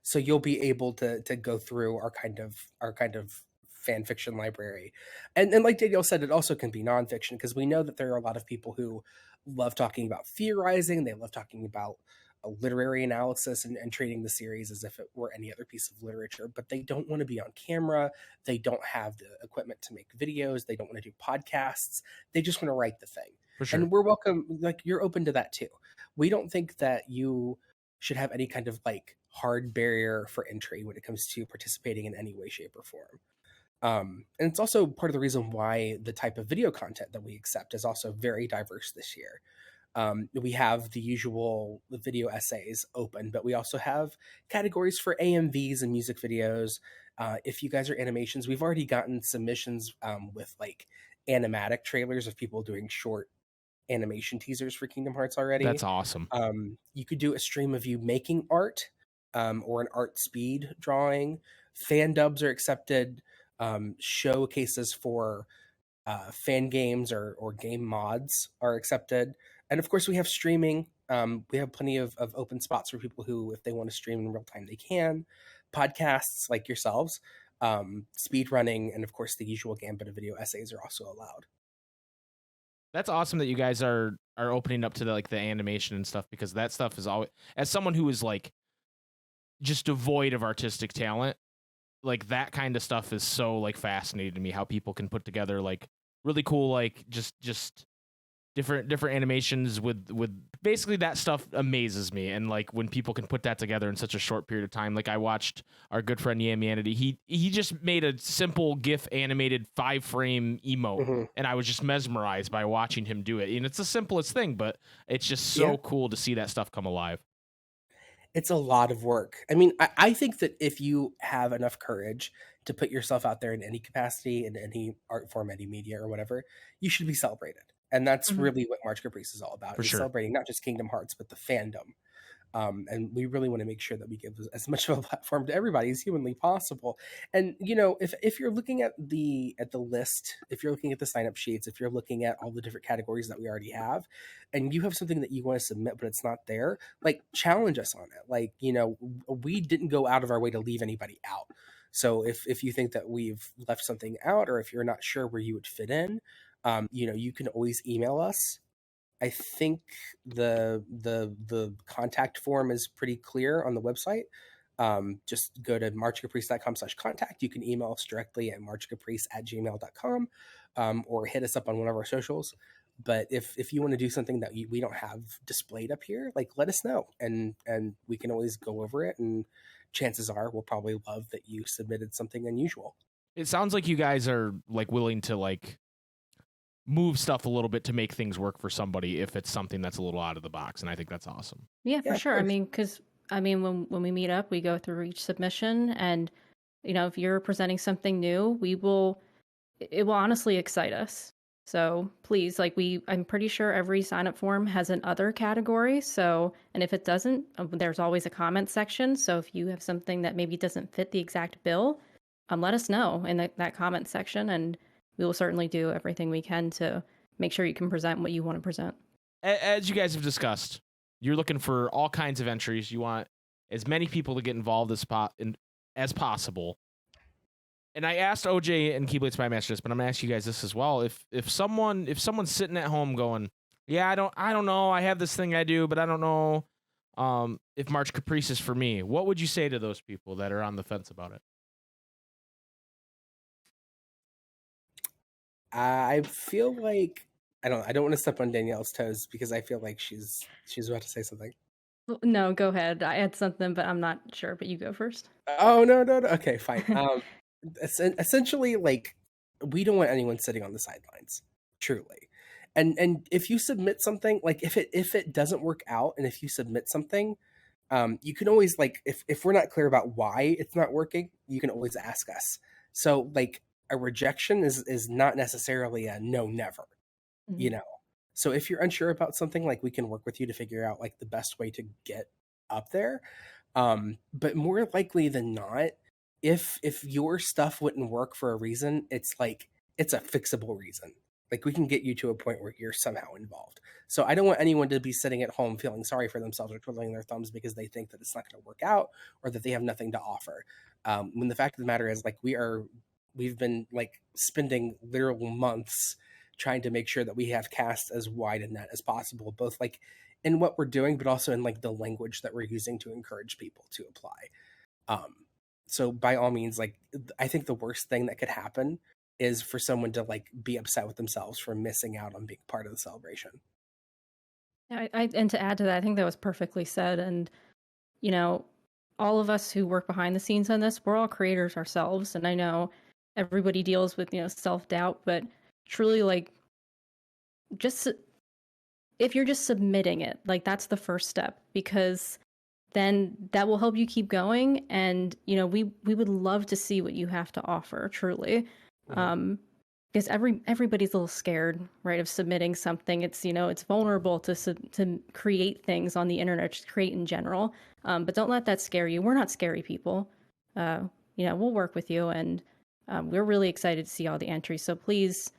So you'll be able to go through our kind of fan fiction library. And like Danielle said, it also can be nonfiction, because we know that there are a lot of people who love talking about theorizing. They love talking about a literary analysis and treating the series as if it were any other piece of literature, but they don't want to be on camera. They don't have the equipment to make videos. They don't want to do podcasts. They just want to write the thing. For sure. And we're welcome, like, you're open to that too. We don't think that you should have any kind of like hard barrier for entry when it comes to participating in any way, shape, or form. And it's also part of the reason why the type of video content that we accept is also very diverse this year. We have the usual video essays open, but we also have categories for AMVs and music videos. If you guys are animations, we've already gotten submissions with like animatic trailers of people doing short animation teasers for Kingdom Hearts already. That's awesome. You could do a stream of you making art or an art speed drawing. Fan dubs are accepted. Showcases for fan games or game mods are accepted. And of course, we have streaming. We have plenty of open spots for people who, if they want to stream in real time, they can. Podcasts like yourselves, speed running, and of course, the usual gambit of video essays are also allowed. That's awesome that you guys are opening up to the animation and stuff, because that stuff is always, as someone who is like just devoid of artistic talent, like that kind of stuff is so like fascinating to me, how people can put together like really cool like just different animations with basically that stuff amazes me. And like when people can put that together in such a short period of time, like I watched our good friend Yamianity, he just made a simple GIF animated 5-frame emote, and I was just mesmerized by watching him do it. And it's the simplest thing, but it's just so cool to see that stuff come alive. It's a lot of work. I mean, I think that if you have enough courage to put yourself out there in any capacity, in any art form, any media or whatever, you should be celebrated. And that's really what March Caprice is all about. It's celebrating not just Kingdom Hearts, but the fandom. And we really want to make sure that we give as much of a platform to everybody as humanly possible. And, you know, if you're looking at the list, if you're looking at the sign-up sheets, if you're looking at all the different categories that we already have, and you have something that you want to submit, but it's not there, like challenge us on it. Like, you know, we didn't go out of our way to leave anybody out. So if you think that we've left something out, or if you're not sure where you would fit in, you know, you can always email us. I think the contact form is pretty clear on the website. Just go to marchcaprice.com/contact. You can email us directly at marchcaprice@gmail.com, or hit us up on one of our socials. But if you want to do something that we don't have displayed up here, like let us know, and we can always go over it. And chances are we'll probably love that you submitted something unusual. It sounds like you guys are like willing to like move stuff a little bit to make things work for somebody if it's something that's a little out of the box, and I think that's awesome. Yeah, for sure. I mean, because when we meet up, we go through each submission, and you know, if you're presenting something new, it will honestly excite us. So please, like I'm pretty sure every sign up form has an other category. So, and if it doesn't, there's always a comment section. So if you have something that maybe doesn't fit the exact bill, let us know in that comment section, and we will certainly do everything we can to make sure you can present what you want to present. As you guys have discussed, you're looking for all kinds of entries. You want as many people to get involved as possible. And I asked OJ and Keyblade Spy Master this, but I'm gonna ask you guys this as well. If someone's sitting at home going, yeah, I don't know, I have this thing I do, but I don't know if March Caprice is for me, what would you say to those people that are on the fence about it? I feel like I don't want to step on Danielle's toes, because I feel like she's about to say something. No, go ahead. I had something, but I'm not sure. But you go first. Oh no. Okay, fine. Essentially, like, we don't want anyone sitting on the sidelines, truly. And if you submit something, like if it doesn't work out, and if you submit something, you can always, like, if we're not clear about why it's not working, you can always ask us. So like, a rejection is not necessarily a no, never, you know? So if you're unsure about something, like, we can work with you to figure out like the best way to get up there. But more likely than not, if your stuff wouldn't work for a reason, it's a fixable reason. Like, we can get you to a point where you're somehow involved. So I don't want anyone to be sitting at home feeling sorry for themselves or twiddling their thumbs because they think that it's not going to work out, or that they have nothing to offer. When the fact of the matter is, like, we've been like spending literal months trying to make sure that we have cast as wide a net as possible, both like in what we're doing, but also in like the language that we're using to encourage people to apply. So by all means, like, I think the worst thing that could happen is for someone to like be upset with themselves for missing out on being part of the celebration. And to add to that, I think that was perfectly said. And, you know, all of us who work behind the scenes on this, we're all creators ourselves. And I know everybody deals with, you know, self-doubt, but truly, like, just if you're just submitting it, like that's the first step, because then that will help you keep going. And, you know, we would love to see what you have to offer, truly. Because everybody's a little scared, right, of submitting something. It's, you know, it's vulnerable to create things on the internet, just create in general. But don't let that scare you. We're not scary people. You know, we'll work with you, and we're really excited to see all the entries. So please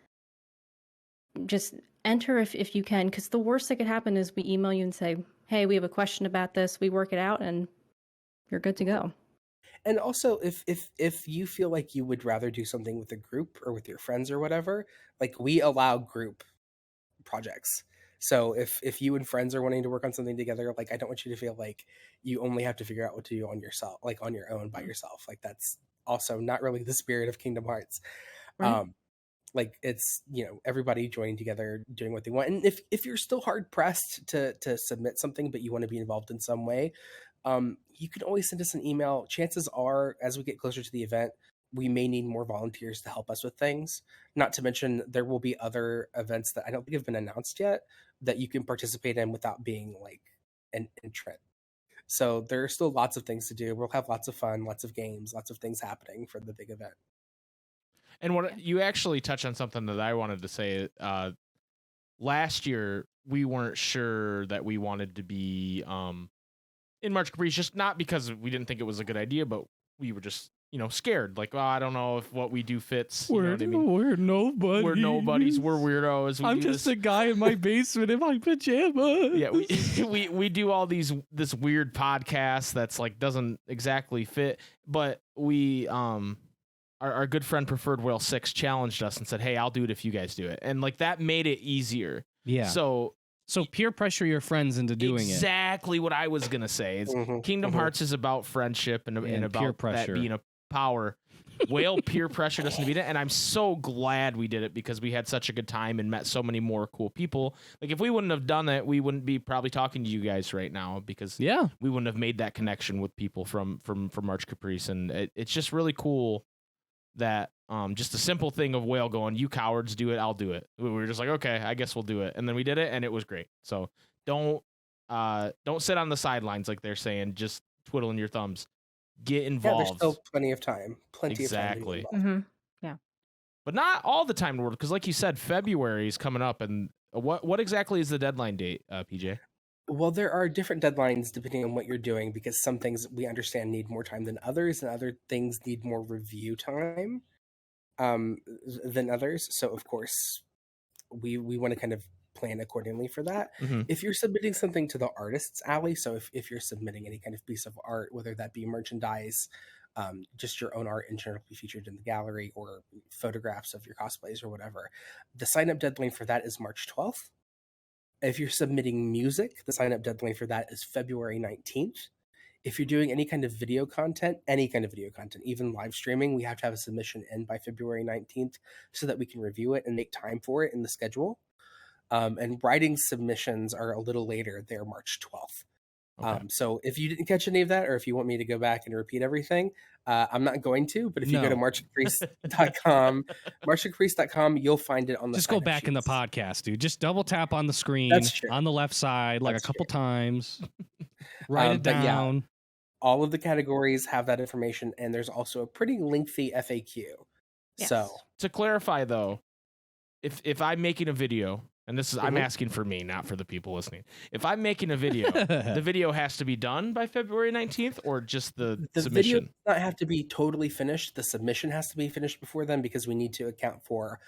just enter if you can, because the worst that could happen is we email you and say, hey, we have a question about this. We work it out, and you're good to go. And also, if you feel like you would rather do something with a group or with your friends or whatever, like, we allow group projects. So if you and friends are wanting to work on something together, like, I don't want you to feel like you only have to figure out what to do on yourself, like on your own by yourself. Like, that's also not really the spirit of Kingdom Hearts. Right. Like, it's, you know, everybody joining together, doing what they want. And if you're still hard pressed to submit something, but you want to be involved in some way, you can always send us an email. Chances are, as we get closer to the event, we may need more volunteers to help us with things. Not to mention, there will be other events that I don't think have been announced yet that you can participate in without being like an entrant. So there are still lots of things to do. We'll have lots of fun, lots of games, lots of things happening for the big event. And what you actually touched on something that I wanted to say. Last year, we weren't sure that we wanted to be in March Caprice, just not because we didn't think it was a good idea, but we were just, you know, scared. Like, oh, I don't know if what we do fits. You know what I mean? We're nobodies. We're nobodies. We're weirdos. I'm just a guy in my basement in my pajamas. Yeah, we do all this weird podcast that's like doesn't exactly fit, but we our good friend Preferred Whale 6 challenged us and said, hey, I'll do it if you guys do it. And like that made it easier. Yeah. So peer pressure your friends into doing exactly what I was going to say. It's Kingdom Hearts is about friendship and about peer pressure. That being a power. Whale peer pressured us into beat it. And I'm so glad we did it because we had such a good time and met so many more cool people. Like if we wouldn't have done it, we wouldn't be probably talking to you guys right now because we wouldn't have made that connection with people from March Caprice. And it's just really cool that just a simple thing of Whale going, you cowards do it, I'll do it. We were just like, okay, I guess we'll do it. And then we did it and it was great. So don't sit on the sidelines like they're saying, just twiddling your thumbs. Get involved. Yeah, there's still plenty of time. Exactly. Of time. Yeah. But not all the time in the world, because like you said, February is coming up. And what exactly is the deadline date, PJ? Well, there are different deadlines depending on what you're doing, because some things we understand need more time than others, and other things need more review time than others. So, of course, we want to kind of plan accordingly for that. If you're submitting something to the Artists Alley, so if you're submitting any kind of piece of art, whether that be merchandise, just your own art internally featured in the gallery, or photographs of your cosplays or whatever, the sign-up deadline for that is March 12th. If you're submitting music, the sign-up deadline for that is February 19th. If you're doing any kind of video content, even live streaming, we have to have a submission in by February 19th so that we can review it and make time for it in the schedule. And writing submissions are a little later. They're March 12th. Okay. So if you didn't catch any of that, or if you want me to go back and repeat everything, I'm not going to, but if you go to marchcaprice.com, marchcaprice.com, you'll find it on the Just go back in the podcast, dude. Just double tap on the screen on the left side, like a couple times. Write it down. Yeah, all of the categories have that information, and there's also a pretty lengthy FAQ. Yes. So to clarify, though, if I'm making a video, and this is I'm asking for me, not for the people listening. If I'm making a video, the video has to be done by February 19th, or just the submission? Video does not have to be totally finished. The submission has to be finished before then, because we need to account for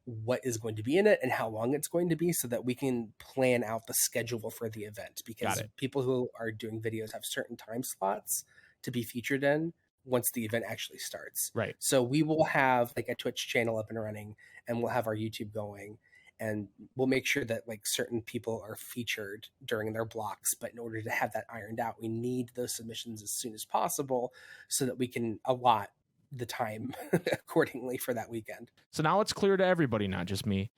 what is going to be in it and how long it's going to be, so that we can plan out the schedule for the event, because people who are doing videos have certain time slots to be featured in once the event actually starts. Right. So we will have like a Twitch channel up and running, and we'll have our YouTube going, and we'll make sure that like certain people are featured during their blocks. But in order to have that ironed out, we need those submissions as soon as possible so that we can allot the time accordingly for that weekend. So now it's clear to everybody, not just me,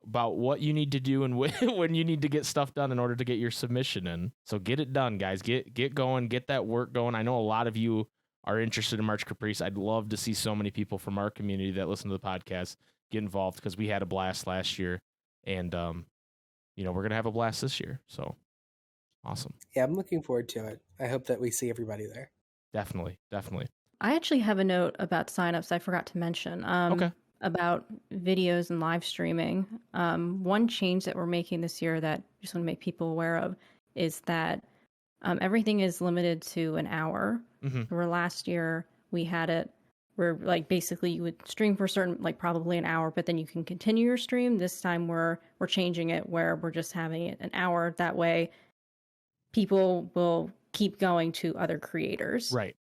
about what you need to do and when you need to get stuff done in order to get your submission in. So get it done, guys. Get going, get that work going. I know a lot of you are interested in March Caprice. I'd love to see so many people from our community that listen to the podcast get involved, because we had a blast last year. And we're going to have a blast this year. So awesome. Yeah, I'm looking forward to it. I hope that we see everybody there. Definitely. I actually have a note about signups I forgot to mention. Okay. About videos and live streaming. One change that we're making this year that I just want to make people aware of is that everything is limited to an hour. Where last year we had it where like basically you would stream for a certain, like probably an hour, but then you can continue your stream. This time we're changing it where we're just having it an hour. That way people will keep going to other creators. Right.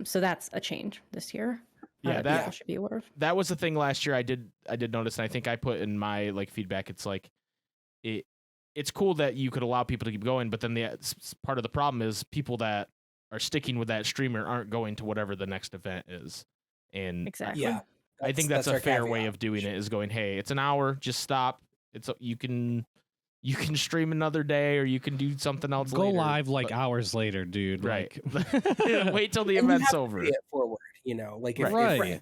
So that's a change this year. Yeah, that people should be aware of. That was the thing last year. I did notice, and I think I put in my like feedback. It's like it's cool that you could allow people to keep going, but then the part of the problem is people that are sticking with that streamer aren't going to whatever the next event is. And Exactly. Yeah, I think that's a fair caveat. way of doing it. Is going, hey, it's an hour, just stop. You can stream another day, or you can do something else. Go later, live like hours later, dude. right? Like, Wait till the And you event's have to over. pay it forward, like if, Right. if you gotta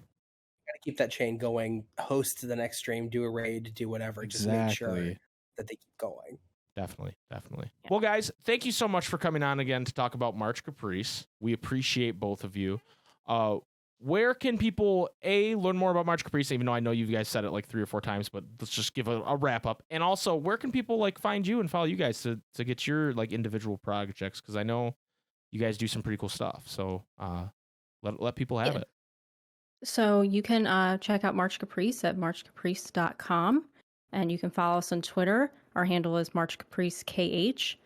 keep that chain going, host the next stream, do a raid, do whatever, just make sure Exactly. that they keep going. Definitely. Yeah. Well, guys, thank you so much for coming on again to talk about March Caprice. We appreciate both of you. Where can people learn more about March Caprice? Even though I know you guys said it like 3 or 4 times, but let's just give a wrap up. And also, where can people like find you and follow you guys to get your like individual projects? Because I know you guys do some pretty cool stuff. So let people have it. So you can check out March Caprice at marchcaprice.com, and you can follow us on Twitter. Our handle is marchcapricekh.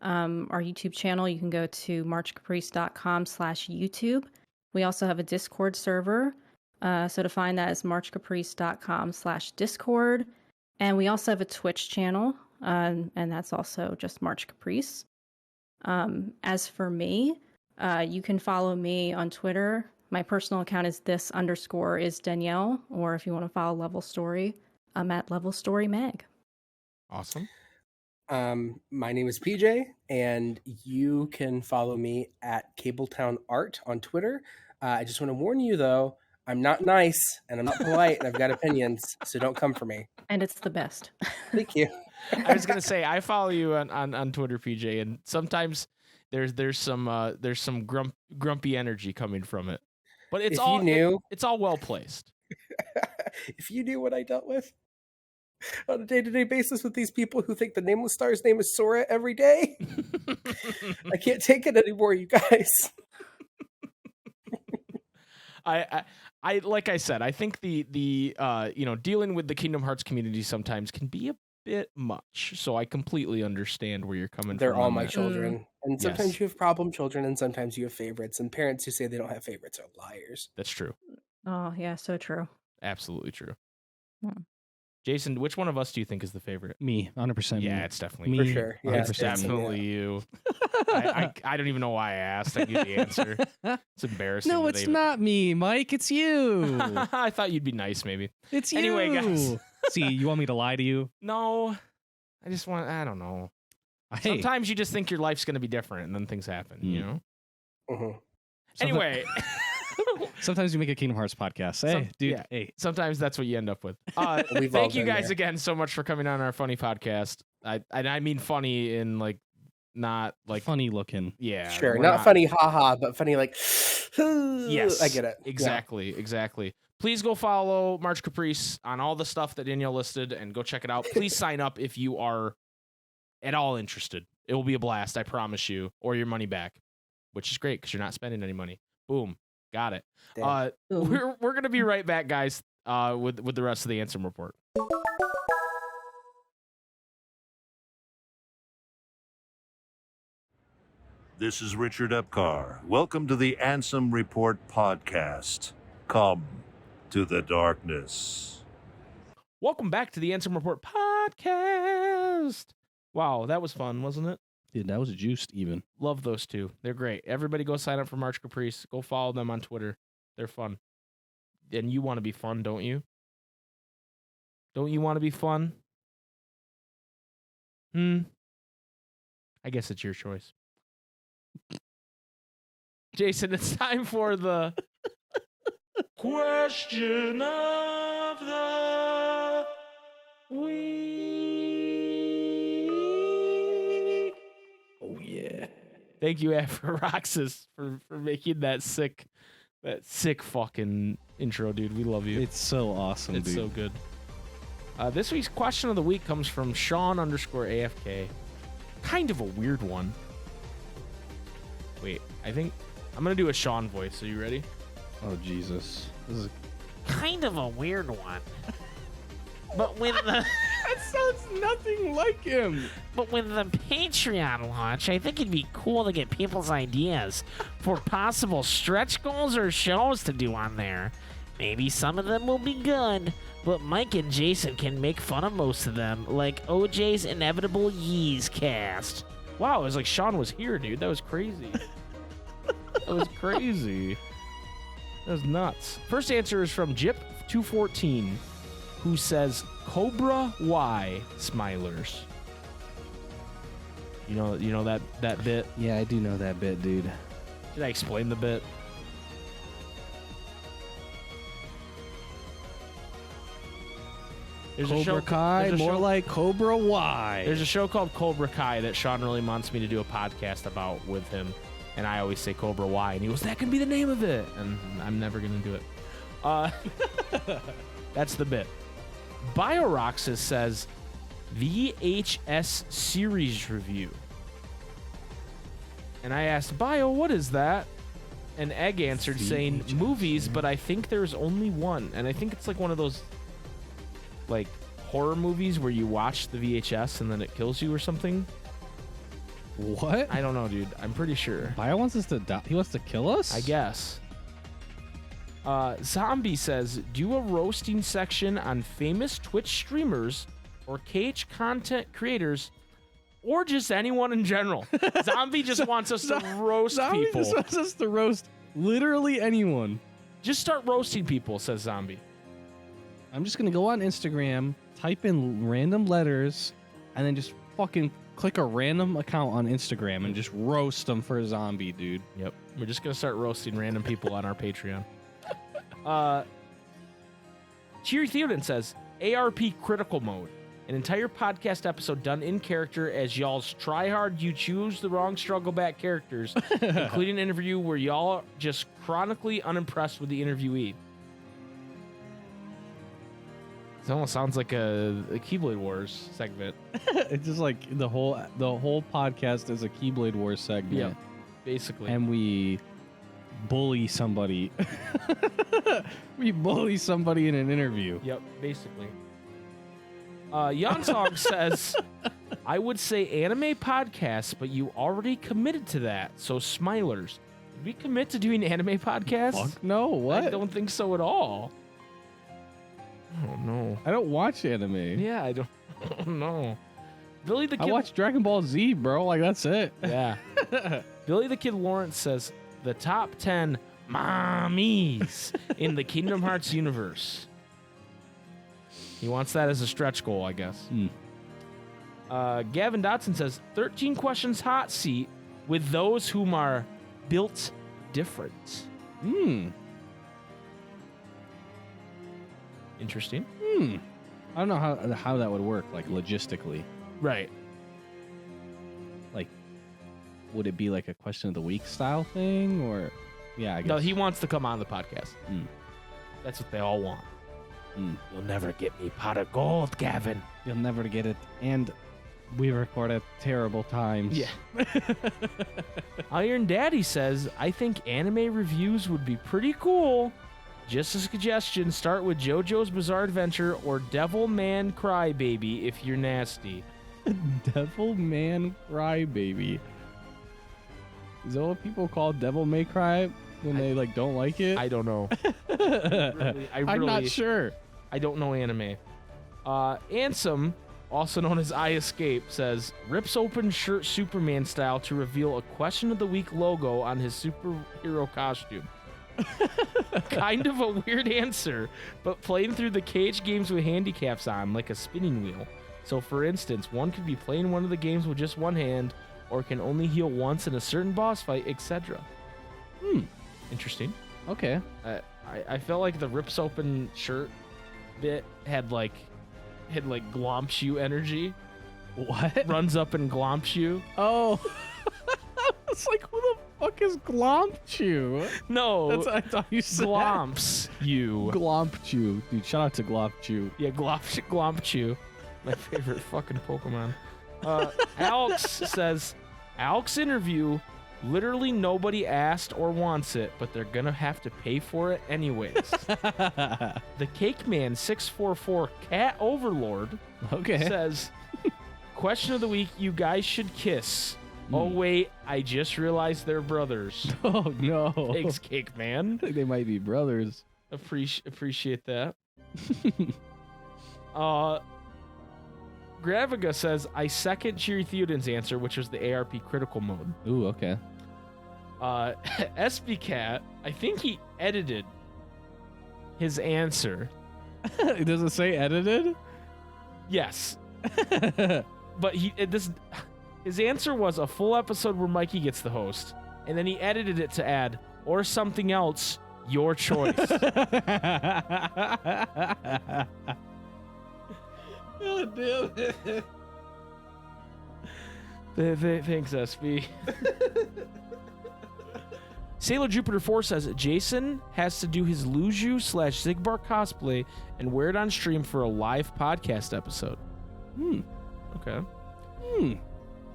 Our YouTube channel, you can go to marchcaprice.com/YouTube. We also have a Discord server. So to find that is marchcaprice.com/Discord. And we also have a Twitch channel, and that's also just March Caprice. As for me, you can follow me on Twitter. My personal account is _is Danielle, or if you want to follow Level Story, I'm at Level Story Mag. Awesome. My name is PJ, and you can follow me at Cabletown Art on Twitter. I just want to warn you, though, I'm not nice, and I'm not polite, and I've got opinions, so don't come for me. And it's the best. Thank you. I was gonna say I follow you on Twitter, PJ, and sometimes there's some grumpy energy coming from it, but it's it's all well placed. If you knew what I dealt with on a day-to-day basis with these people who think the Nameless Star's name is Sora every day, I can't take it anymore, you guys. I like I said, I think the dealing with the Kingdom Hearts community sometimes can be a bit much. So I completely understand where you're coming They're from. all my children. And sometimes Yes. you have problem children, and sometimes you have favorites. And parents who say they don't have favorites are liars. That's true. Oh, yeah, so true. Absolutely true. Yeah. Jason, which one of us do you think is the favorite? Me, 100%. Yeah, me. it's definitely Me. For sure. Yeah, It's definitely you. I don't even know why I asked. I knew the answer. It's embarrassing. No, that it's they- not me, Mike. It's you. I thought you'd be nice, maybe. It's you. Anyway, guys. See, you want me to lie to you? No, I don't know. Hey, Sometimes you just think your life's going to be different, and then things happen, you know? Mhm. Anyway. sometimes you make a Kingdom Hearts podcast. Hey, dude. yeah. Hey, Sometimes that's what you end up with. We've all Thank you been guys there. again so much for coming on our funny podcast. I mean funny in like not like funny looking. yeah. Sure. we're Not funny, haha, but funny like, Yes, I get it. Exactly. Please go follow March Caprice on all the stuff that Danielle listed and go check it out. Please sign up if you are at all interested. It will be a blast, I promise you, or your money back, which is great because you're not spending any money. Boom. Got it. Damn. Boom. We're gonna be right back, guys, with the rest of the Ansem report. This is Richard Epcar. Welcome to the Ansem Report podcast. Come to the darkness. Welcome back to the Ansem Report podcast. Wow, that was fun, wasn't it? Dude, that was juiced even. Love those two. They're great. Everybody go sign up for March Caprice. Go follow them on Twitter. They're fun. And you want to be fun, don't you? Don't you want to be fun? I guess it's your choice. Jason, it's time for the question of the week. Thank you, Roxas, for making that sick fucking intro, dude. We love you. It's so awesome, It's dude. so good. This week's question of the week comes from Sean_AFK. Kind of a weird one. Wait, I think I'm gonna do a Sean voice. Are you ready? Oh, Jesus. This is Kind of a weird one. But when the that sounds nothing like him. but when the Patreon launch, I think it'd be cool to get people's ideas for possible stretch goals or shows to do on there. Maybe some of them will be good, but Mike and Jason can make fun of most of them, like OJ's Inevitable Yeez cast. Wow, it was like Sean was here, dude. That was crazy. That was crazy. That was nuts. First answer is from Jip214, who says Cobra Y Smilers. You know that bit? Yeah, I do know that bit, dude. Should I explain the bit? There's Cobra Kai, more like Cobra Y. There's a show called Cobra Kai that Sean really wants me to do a podcast about with him, and I always say Cobra Y, and he goes, that can be the name of it, and I'm never going to do it. That's the bit. BioRoxas says, VHS series review. And I asked, Bio, what is that? And Egg answered saying, VHS movies, but I think there's only one. And I think it's like one of those like horror movies where you watch the VHS and then it kills you or something. What? I don't know, dude. I'm pretty sure. Bio wants us to die. He wants to kill us? I guess. Zombie says, do a roasting section on famous Twitch streamers or KH content creators or just anyone in general. Zombie just wants us to roast Zombie people. just wants us to roast literally anyone. Just start roasting people, says Zombie. I'm just going to go on Instagram, type in random letters, and then just fucking click a random account on Instagram and just roast them for a zombie, dude. Yep. We're just going to start roasting random people on our Patreon. Cheery Theoden says, ARP Critical Mode. An entire podcast episode done in character as y'all's try hard you choose the wrong struggle back characters, including an interview where y'all are just chronically unimpressed with the interviewee. It almost sounds like a Keyblade Wars segment. It's just like the whole podcast is a Keyblade Wars segment. Yeah, basically. And we bully somebody. We bully somebody in an interview. Yep, basically. Yansong says, I would say anime podcasts, but you already committed to that. So Smilers, did we commit to doing anime podcasts? Fuck no, what? I don't think so at all. Oh no. I don't watch anime. Yeah, I don't know. Billy the Kid. I watch Dragon Ball Z, bro. Like, that's it. Yeah. Billy the Kid Lawrence says the top 10 mommies in the Kingdom Hearts universe. He wants that as a stretch goal, I guess. Gavin Dotson says 13 questions hot seat with those whom are built different. Interesting. I don't know how that would work, like logistically. Right. Like, would it be like a question of the week style thing, or? Yeah, I guess. No, he wants to come on the podcast. Mm. That's what they all want. Mm. You'll never get me pot of gold, Gavin. You'll never get it, and we record at terrible times. Yeah. Iron Daddy says, I think anime reviews would be pretty cool. Just a suggestion, start with JoJo's Bizarre Adventure or Devil Man Crybaby if you're nasty. Devil Man Crybaby. Is that what people call Devil May Cry when they like don't like it? I don't know. I'm not sure. I don't know anime. Ansem, also known as I Escape, says, rips open shirt Superman style to reveal a Question of the Week logo on his superhero costume. Kind of a weird answer, but playing through the cage games with handicaps on, like a spinning wheel. So for instance, one could be playing one of the games with just one hand, or can only heal once in a certain boss fight, etc. Interesting. Okay. I felt like the rips open shirt bit had like glomps you energy. What? Runs up and glomps you. Oh. was like, who the fuck is Glompchew? No, That's what I thought you said. Glomps, you. Glompchew. Dude, shout out to Glompchew. Yeah, Glompchew. My favorite fucking Pokemon. Alex says, Alex interview, literally nobody asked or wants it, but they're gonna have to pay for it anyways. The Cake Man 644 Cat Overlord says, question of the week, you guys should kiss. Oh wait, I just realized they're brothers. Oh no. Thanks, Cake Man. I think they might be brothers. Appreciate that. Graviga says, I second Cheery Theoden's answer, which was the ARP critical mode. Ooh, okay. SB Cat, I think he edited his answer. Does it say edited? Yes. But his answer was a full episode where Mikey gets the host, and then he edited it to add, or something else, your choice. God damn it. Thanks, SB. Sailor Jupiter 4 says, Jason has to do his Luju/Zigbar cosplay and wear it on stream for a live podcast episode. Okay.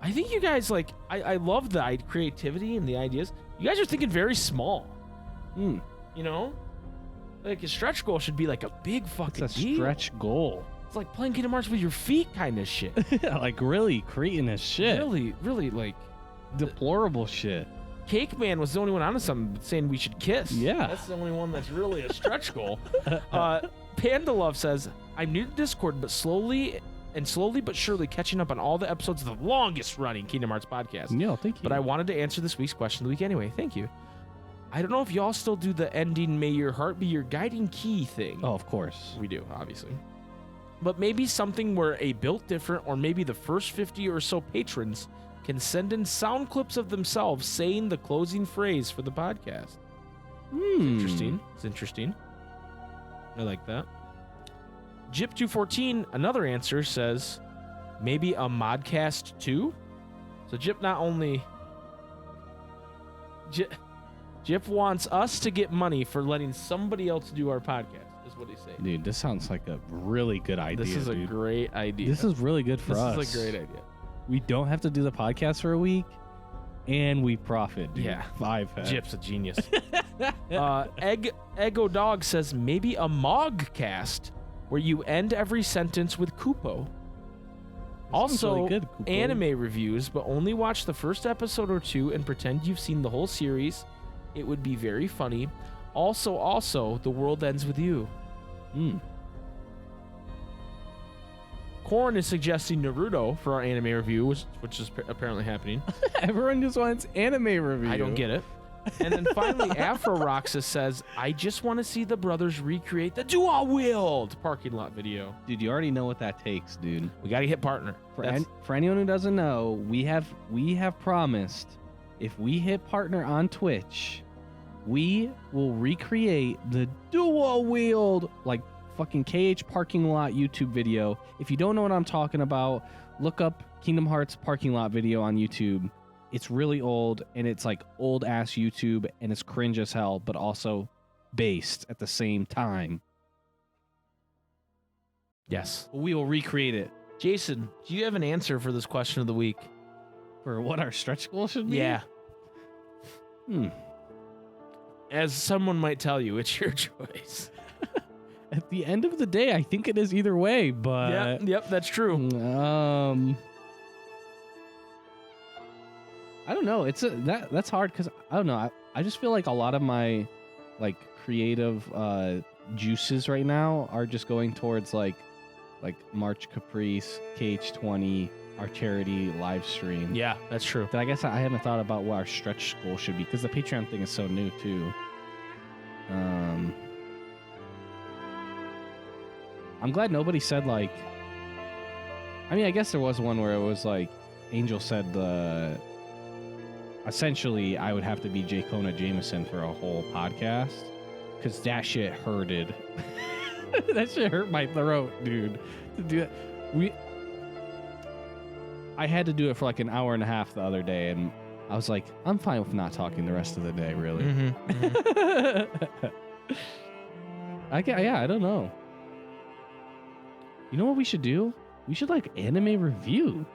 I think you guys, I love the creativity and the ideas. You guys are thinking very small. You know? Like, a stretch goal should be like a big fucking It's a deal. stretch goal. It's like playing Kingdom Hearts with your feet kind of shit. Like, really creating this shit. Really, like... Deplorable shit. Cake Man was the only one on something saying we should kiss. Yeah. That's the only one that's really a stretch goal. Panda Love says, I'm new to Discord, but slowly but surely catching up on all the episodes of the longest running Kingdom Hearts podcast. Yeah, thank you. But I wanted to answer this week's question of the week anyway. Thank you. I don't know if y'all still do the ending "May your heart be your guiding key" thing. Oh, of course. We do, obviously. But maybe something where a built different, or maybe the first 50 or so patrons can send in sound clips of themselves saying the closing phrase for the podcast. It's interesting. I like that. Jip214, another answer, says maybe a modcast 2. So Jip not only... Jip wants us to get money for letting somebody else do our podcast, is what he's saying. Dude, this sounds like a really good idea. This is a great idea. This is really good for us. This is a great idea. We don't have to do the podcast for a week, and we profit, dude. Yeah. 5 head. Jip's a genius. Ego Dog says maybe a Mogcast where you end every sentence with Kupo. Also, really good, Kupo. anime reviews, but only watch the first episode or two and pretend you've seen the whole series. It would be very funny. Also, The World Ends With You. Korn is suggesting Naruto for our anime review, which is apparently happening. Everyone just wants anime review. I don't get it. And then finally, Afro Roxas says, I just want to see the brothers recreate the dual-wheeled parking lot video. Dude, you already know what that takes, dude. We got to hit partner. For anyone who doesn't know, we have promised if we hit partner on Twitch, we will recreate the dual-wheeled, like, fucking KH parking lot YouTube video. If you don't know what I'm talking about, look up Kingdom Hearts parking lot video on YouTube. It's really old, and it's like old ass YouTube, and it's cringe as hell, but also based at the same time. Yes. We will recreate it. Jason, do you have an answer for this question of the week? For what our stretch goal should be? Yeah. As someone might tell you, it's your choice. At the end of the day, I think it is either way, but... Yep, that's true. I don't know. That's hard because I don't know. I just feel like a lot of my like creative juices right now are just going towards like March Caprice, KH20, our charity live stream. Yeah, that's true. But I guess I haven't thought about what our stretch goal should be because the Patreon thing is so new too. I'm glad nobody said like. I mean, I guess there was one where it was like Angel said essentially I would have to be J. Kona Jameson for a whole podcast because that shit hurted. That shit hurt my throat, dude. To do it, I had to do it for like an hour and a half the other day, and I was like, I'm fine with not talking the rest of the day, really. I don't know. You know what we should do? We should like anime review.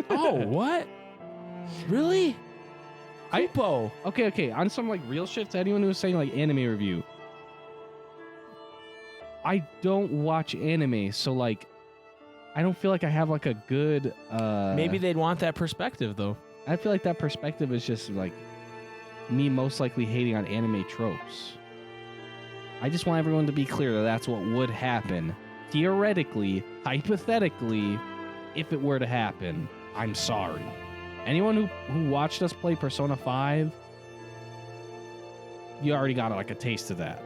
Oh, what? Really? Hypo. Okay. On some like real shit, to anyone who was saying like anime review, I don't watch anime, so like, I don't feel like I have like a good. Maybe they'd want that perspective though. I feel like that perspective is just like me most likely hating on anime tropes. I just want everyone to be clear that that's what would happen. Theoretically, hypothetically, if it were to happen, I'm sorry. Anyone who watched us play Persona 5, you already got like a taste of that.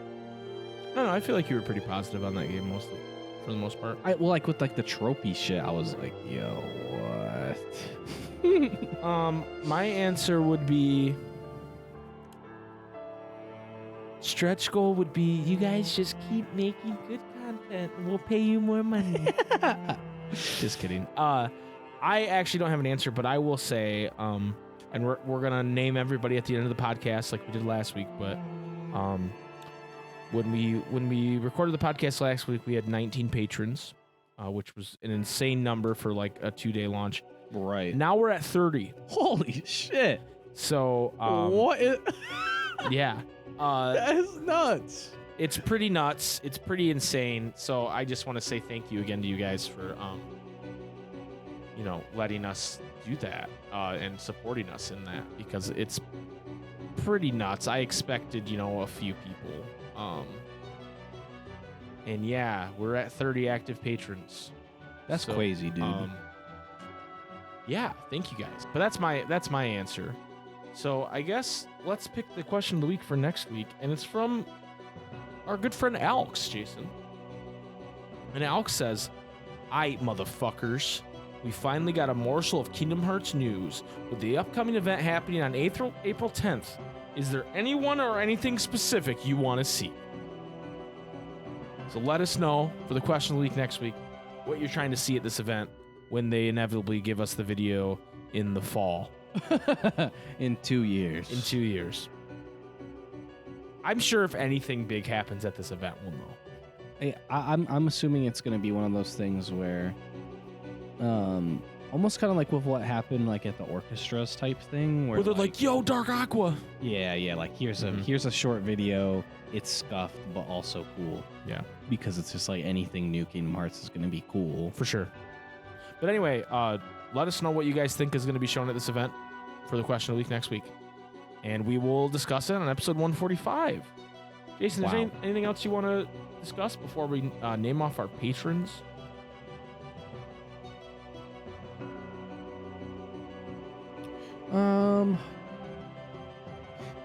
I don't know. I feel like you were pretty positive on that game for the most part. Like with like the tropey shit, I was like, yo, what? My answer would be stretch goal would be you guys just keep making good content and we'll pay you more money. Just kidding. I actually don't have an answer, but I will say, and we're gonna name everybody at the end of the podcast like we did last week. But when we recorded the podcast last week, we had 19 patrons, which was an insane number for like a 2-day launch. Right. Now we're at 30. Holy shit. So what? Yeah. That is nuts. It's pretty nuts. It's pretty insane. So I just want to say thank you again to you guys for letting us do that and supporting us in that, because it's pretty nuts. I expected, a few people. And yeah, we're at 30 active patrons. That's crazy, dude. Yeah, thank you guys. But that's my answer. So I guess let's pick the question of the week for next week, and it's from our good friend Alex, Jason. And Alex says, "Aight, motherfuckers. We finally got a morsel of Kingdom Hearts news. With the upcoming event happening on April 10th, is there anyone or anything specific you want to see?" So let us know for the question of the week next week what you're trying to see at this event when they inevitably give us the video in the fall. In 2 years. In 2 years. I'm sure if anything big happens at this event, we'll know. Hey, I'm assuming it's going to be one of those things where almost kind of like with what happened like at the orchestras type thing where they're like, yo, Dark Aqua. Yeah, like here's a short video. It's scuffed but also cool. Yeah. Because it's just like anything new Kingdom Hearts is going to be cool. For sure. But anyway, let us know what you guys think is going to be shown at this event for the question of the week next week. And we will discuss it on episode 145. Jason, is there anything else you want to discuss before we name off our patrons?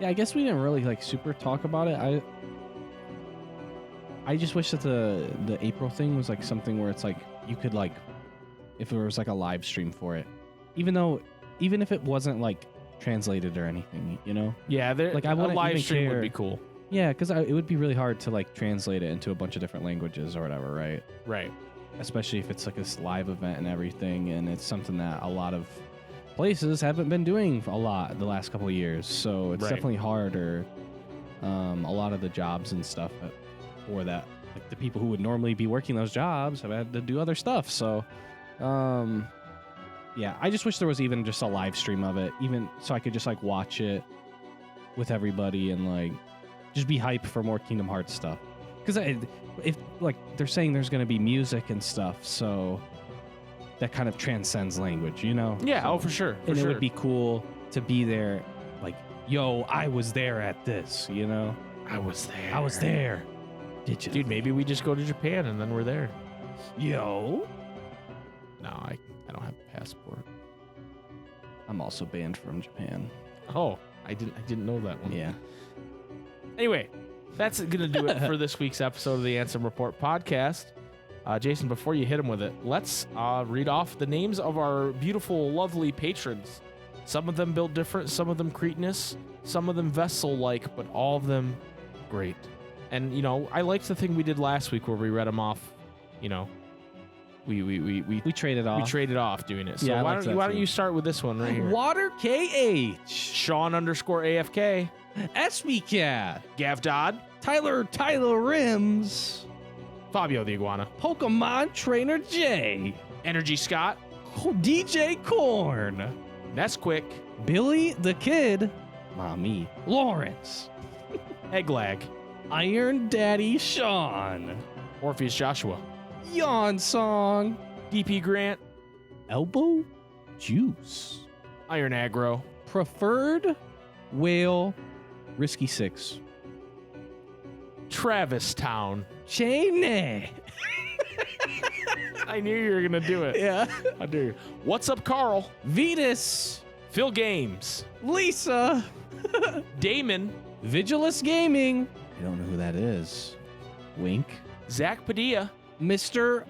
Yeah, I guess we didn't really like super talk about it. I just wish that the April thing was like something where it's like you could like, if there was like a live stream for it, even if it wasn't like translated or anything, Yeah, like a live stream would be cool. Yeah, because it would be really hard to like translate it into a bunch of different languages or whatever, right? Right. Especially if it's like this live event and everything, and it's something that a lot of places haven't been doing a lot the last couple of years. So it's definitely harder. A lot of the jobs and stuff for that, like the people who would normally be working those jobs have had to do other stuff. So, yeah, I just wish there was even just a live stream of it, even so I could just like watch it with everybody and like just be hyped for more Kingdom Hearts stuff. Because if like they're saying there's going to be music and stuff, so that kind of transcends language, Yeah, So, for sure. and it would be cool to be there, like, yo, I was there at this, I was there. I was there. Did you? Dude, maybe we just go to Japan and then we're there. Yo. No, I don't have a passport. I'm also banned from Japan. Oh, I didn't know that one. Yeah. Anyway, that's going to do it for this week's episode of the Ansem Report podcast. Jason, before you hit him with it, let's read off the names of our beautiful, lovely patrons. Some of them built different, some of them Cretinous, some of them Vessel-like, but all of them great. And, I liked the thing we did last week where we read them off, We traded off. We traded off doing it. So Yeah, I why like don't that why don't too. you start with this one right here? Water KH. Sean_AFK. SB Cat. Gav Dodd. Tyler Rims. Fabio the Iguana. Pokemon Trainer J. Energy Scott. DJ Corn. Nesquick. Billy the Kid. Mommy. Lawrence. Egglag. Iron Daddy Sean. Orpheus Joshua. Yawn Song. DP Grant. Elbow Juice. Iron Aggro. Preferred Whale. Risky Six. Travis Town. Cheney. I knew you were gonna do it. Yeah. I do. What's up, Carl? Vetus. Phil Games. Lisa. Damon. Vigilus Gaming. I don't know who that is. Wink. Zach Padilla. Mr.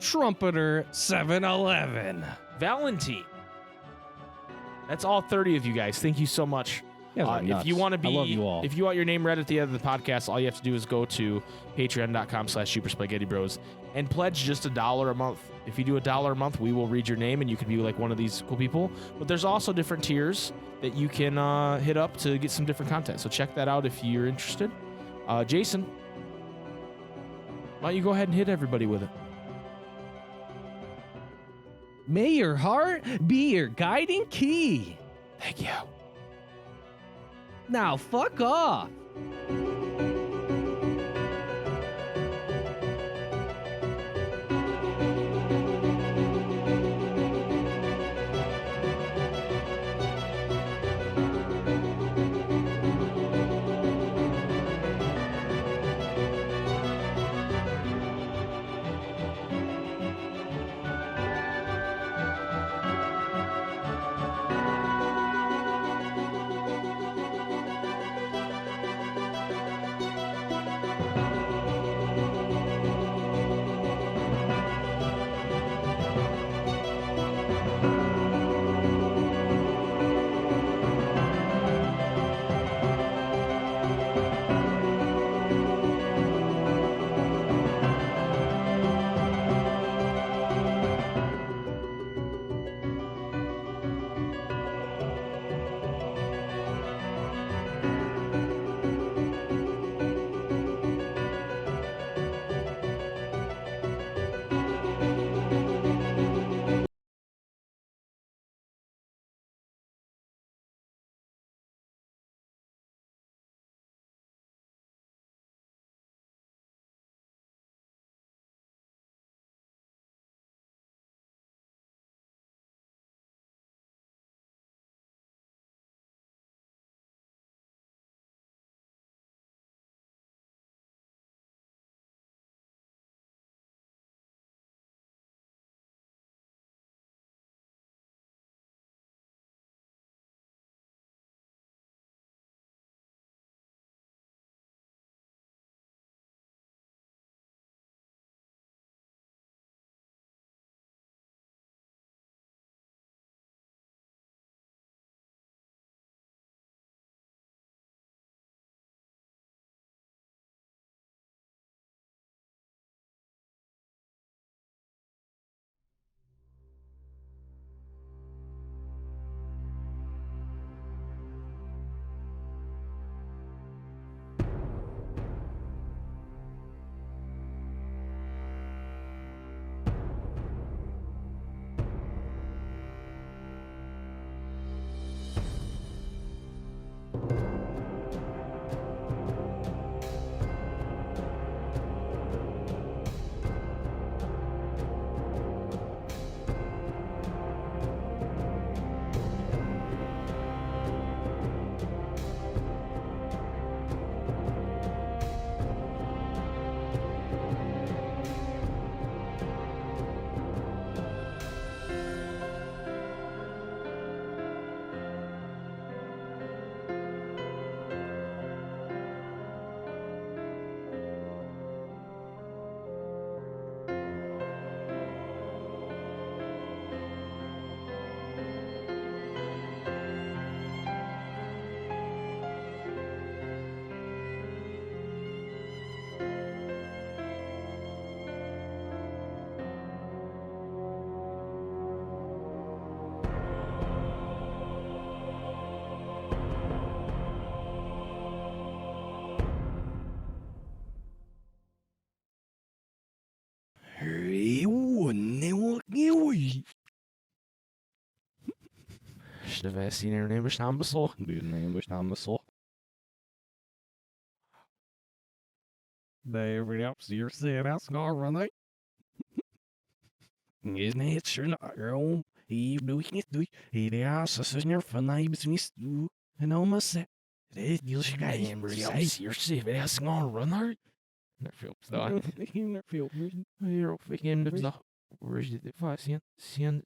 Trumpeter 711. Valentine. That's all 30 of you guys. Thank you so much. If you want to be, I love you all. if you want your name read at the end of the podcast, all you have to do is go to patreon.com/SuperSpikeGhetti and pledge just $1 a month. If you do $1 a month, we will read your name and you can be like one of these cool people. But there's also different tiers that you can hit up to get some different content. So check that out if you're interested. Jason, why don't you go ahead and hit everybody with it? May your heart be your guiding key. Thank you. Now fuck off. Stivestin er bestaan. They else you're saying that's not running. Isn't it sure not girl? He do he ass is in your fun I was miss you and almost said it you should get you're safe that's not running. Nerfil. You're ficken de dag. Waar is dit? Waar is